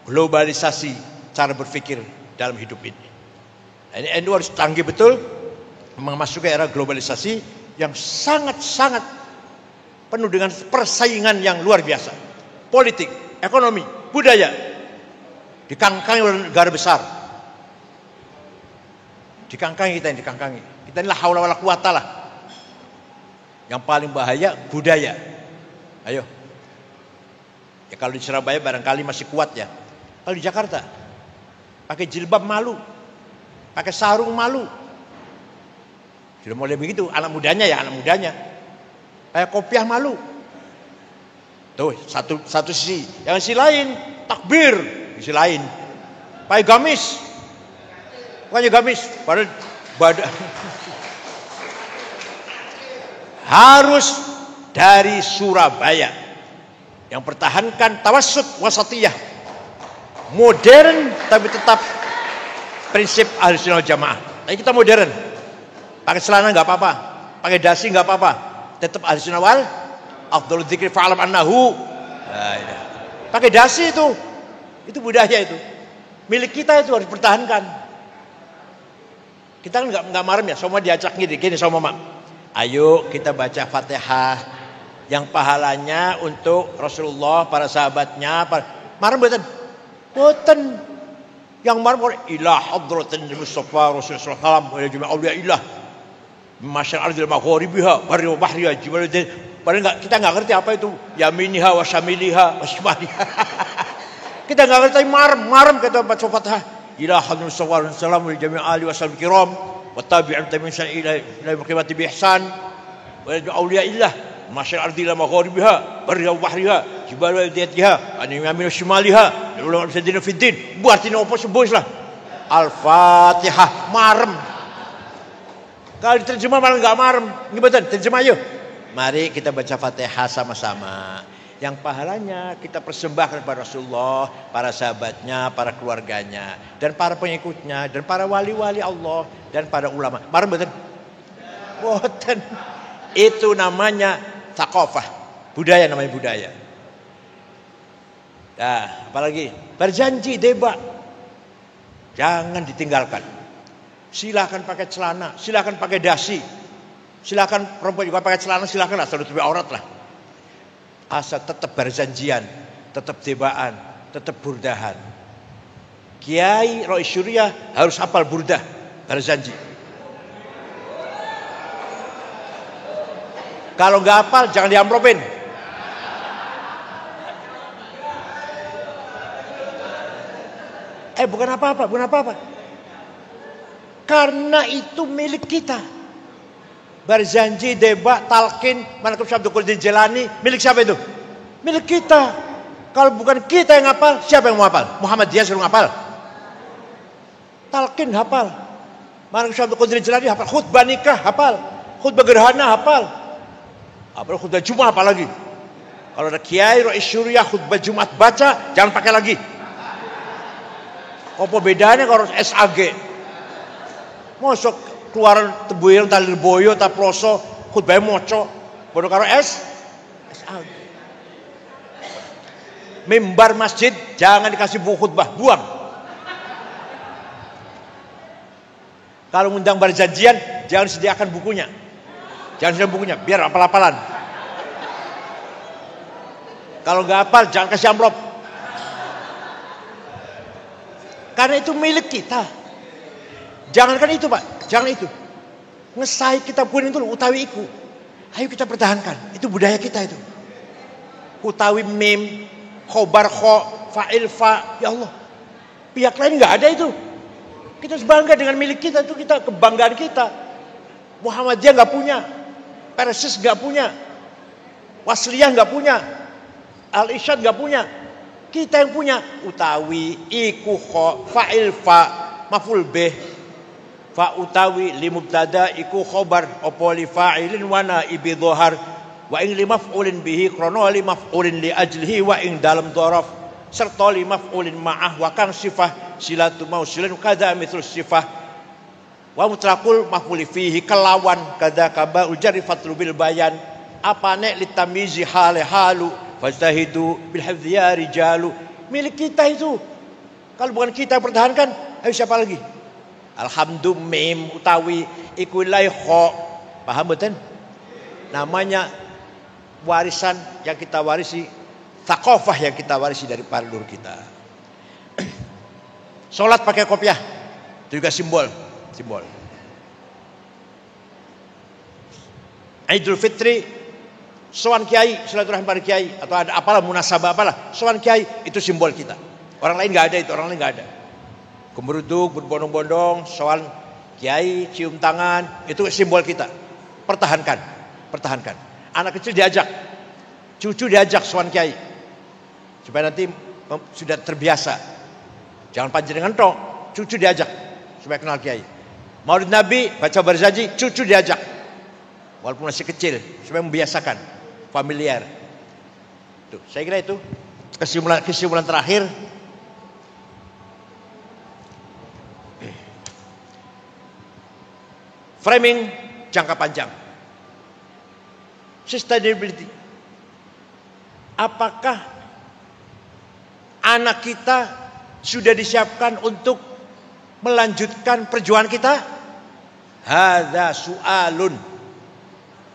globalisasi cara berpikir dalam hidup ini. Nah, ini NU harus tangguh betul memasuki era globalisasi yang sangat-sangat penuh dengan persaingan yang luar biasa. Politik, ekonomi, budaya dikangkangi oleh negara besar. Dikangkangi kita ini la haula wala quwata lah. Yang paling bahaya budaya. Ayo. Ya kalau di Surabaya barangkali masih kuat ya. Kalau di Jakarta pakai jilbab malu. Pakai sarung malu. Sudah mulai begitu anak mudanya. Kayak kopiah malu. Tuh satu sisi. Yang sisi lain takbir. Sisi lain pakai gamis. Bukannya gamis. Padahal badan. Harus dari Surabaya. Yang pertahankan tawassut wasatiyah. Modern tapi tetap prinsip Ahlussunnah wal Jamaah. Tapi kita modern. Pakai celana nggak apa-apa. Pakai dasi nggak apa-apa. Tetap Ahlussunnah wal afdhalul dzikri fa'lam annahu. Pakai dasi itu budaya itu. Milik kita itu harus dipertahankan. Kita kan nggak marem ya, semua diajak gini sama mama. Ayo kita baca Fatihah yang pahalanya untuk Rasulullah, para sahabatnya, marem boten. Yang marem ilah hadratin Mustafa Rasulullah sallallahu alaihi wasallam wa auliya ilah masyar ardil maghribiha barri wa bahriha jibal padahal kita nggak ngerti apa itu yaminiha wa syamiliha wa shimaliha. Kita nggak ngerti marem kata baca Fatihah ila hadratin Mustafa sallallahu alaihi jami' ali wa sallam kiram wa tabi'in tabi'in ila qiyamati bi ihsan wa auliya ilah masyar ardil maghribiha barri wa bahriha jibal wadiyatiha an yamin wa shimaliha ulama sadina fiddin buatin opo sebus lah. Al-Fatihah marem. Kalau diterjemah malah nggak marem. Ngebetan terjemah yuk. Mari kita baca Fatihah sama-sama. Yang pahalanya kita persembahkan kepada Rasulullah, para sahabatnya, para keluarganya, dan para pengikutnya, dan para wali-wali Allah, dan para ulama. Marem betul? Boten. Itu namanya thaqafah. Budaya namanya budaya. Nah, apalagi berjanji debat. Jangan ditinggalkan. Silakan pakai celana, silakan pakai dasi, silakan perempuan juga pakai celana, silakan asal tutupi aurat lah. Asal tetap berjanjian, tetap debaan, tetap burdahan. Kiai Rois Syuriah harus hafal burdah, berjanji. Kalau nggak hafal jangan diamplopin. Bukan apa-apa. Karena itu milik kita. Berjanji, debat, talqin, Manaqib Syekh Abdul Qadir Jilani, milik siapa itu? Milik kita. Kalau bukan kita yang hafal, siapa yang mau hafal? Muhammad dia suruh hafal. Talqin hafal. Mana Syekh Abdul Qadir Jilani hafal. Khutbah nikah hafal. Khutbah gerhana hafal. Apa khutbah Jumat apa lagi? Kalau ada kiai Rais Syuriah khutbah Jumat baca, jangan pakai lagi. Apa bedanya kalau SAG? Mosok keluaran tebuirang talir boyo ta ploso khutbahnya moco. Bodoh karo SAG. Mimbar masjid jangan dikasih buku khutbah, buang. Kalau ngundang berjanjian jangan sediakan bukunya. Jangan sediakan bukunya, biar apal-apalan. Kalau nggak hafal jangan kasih amplop. Karena itu milik kita. Jangankan itu Pak, jangan itu. Ngesai kita pun itu utawi iku. Ayo kita pertahankan, itu budaya kita itu. Utawi mim, khobar kho, fa'il fa, ya Allah. Pihak lain nggak ada itu. Kita bangga dengan milik kita, itu kita kebanggaan kita. Muhammadiyah nggak punya, Persis nggak punya, Wasliyah nggak punya, Al-Irsyad nggak punya. Kita yang punya. Utawi iku kho, fa'il fa, maf'ul bih, fa utawi li mubtada iku khobar opo li fa'ilin wa naibi dhohar wa ing li maf'ulin bihi krono li maf'ulin li ajlihi wa ing dalam dhorof serta li maf'ulin ma'ah wa kang sifah silatu mausilin kada mithul sifah wa mutlaqul maf'uli fihi kelawan kada kaba ujari fatlu bil bayan apane li tamizi hale halu fastahidu bil hifdhi ya rijalu. Milik kita itu. Kalau bukan kita yang pertahankan, ayo siapa lagi? Alhamdulillah mim utawi iku lai kho. Paham betul? Namanya warisan yang kita warisi, thaqafah yang kita warisi dari para leluhur kita. Salat pakai kopiah, itu juga simbol. Idul Fitri, sowan kiai, silaturahmi para kiai atau ada apalah munasabah apalah, sowan kiai itu simbol kita. Orang lain nggak ada itu, orang lain nggak ada. Gemeruduk, berbondong-bondong, soal kiai, cium tangan, itu simbol kita. Pertahankan. Anak kecil diajak, cucu diajak soal kiai, supaya nanti sudah terbiasa. Jangan panjenengan tok, cucu diajak, supaya kenal kiai. Maulid Nabi, baca berjanji, cucu diajak, walaupun masih kecil, supaya membiasakan, familiar. Tuh, saya kira itu kesimpulan terakhir. Framing jangka panjang. Sustainability. Apakah anak kita sudah disiapkan untuk melanjutkan perjuangan kita? Hadza su'alun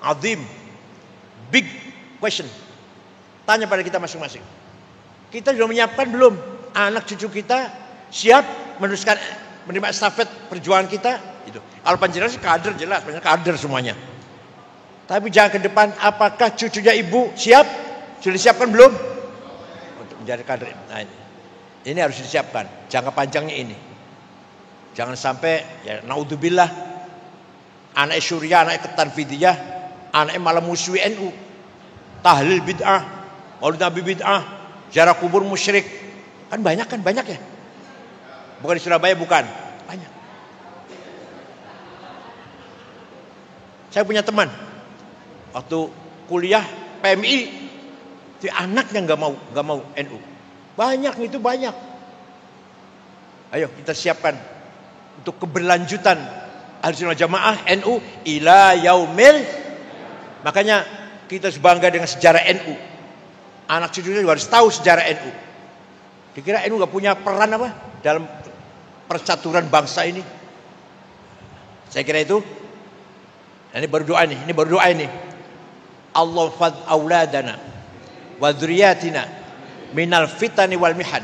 azim. Big question. Tanya pada kita masing-masing. Kita sudah menyiapkan belum? Anak cucu kita siap meneruskan menerima estafet perjuangan kita? Itu. Kalau panjenengan sih kader jelas, panjenengan kader semuanya. Tapi jangan ke depan, apakah cucunya ibu siap? Sudah disiapkan belum? Untuk menjadi kader. Nah, ini harus disiapkan. Jangka panjangnya ini. Jangan sampai ya naudzubillah anak Syuriah, anak Ketanfidiyah, anak malah musuhi NU. Tahlil bid'ah, Maulid Nabi bid'ah, ziarah kubur musyrik. Kan banyak ya. Bukan di Surabaya bukan. Banyak. Saya punya teman waktu kuliah PMI, si anaknya nggak mau NU. Banyak. Ayo kita siapkan untuk keberlanjutan Ahlussunnah Jamaah NU ila yaumil. Makanya kita harus bangga dengan sejarah NU. Anak cucunya juga harus tahu sejarah NU. Dikira NU nggak punya peran apa dalam percaturan bangsa ini? Saya kira itu. Ini baru doa ini. Allah fad auladana wa dzurriyyatina minal fitani wal mihan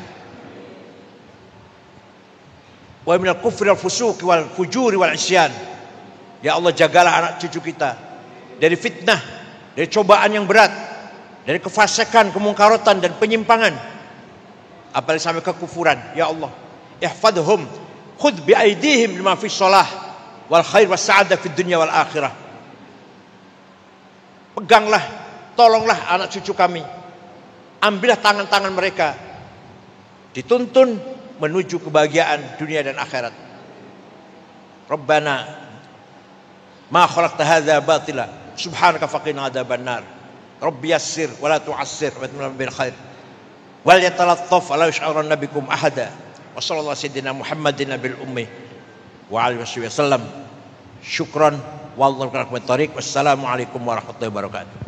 wa minal kufri wal fusuq wal fujuri wal isyan. Ya Allah, jagalah anak cucu kita dari fitnah, dari cobaan yang berat, dari kefasikan, kemungkarotan dan penyimpangan, apalagi sampai kekufuran. Ya Allah, ihfadhum khudh bi aidihim lima fi shalah wal khair was sa'adah fid dunya wal akhirah. Peganglah, tolonglah anak cucu kami. ambillah tangan-tangan mereka, dituntun menuju kebahagiaan dunia dan akhirat. Rabbana ma khalaqta hadza batila subhanaka faqina adzabannar. Rabbi yassir wa la tu'assir wa atimma bil khair. Wal yatalattaf wa la yash'uranna bikum ahada. Wa sallallahu sayyidina Muhammadin nabil ummi wa alihi wasallam. Syukran wallahu a'lam. Wassalamu alaikum warahmatullahi wabarakatuh.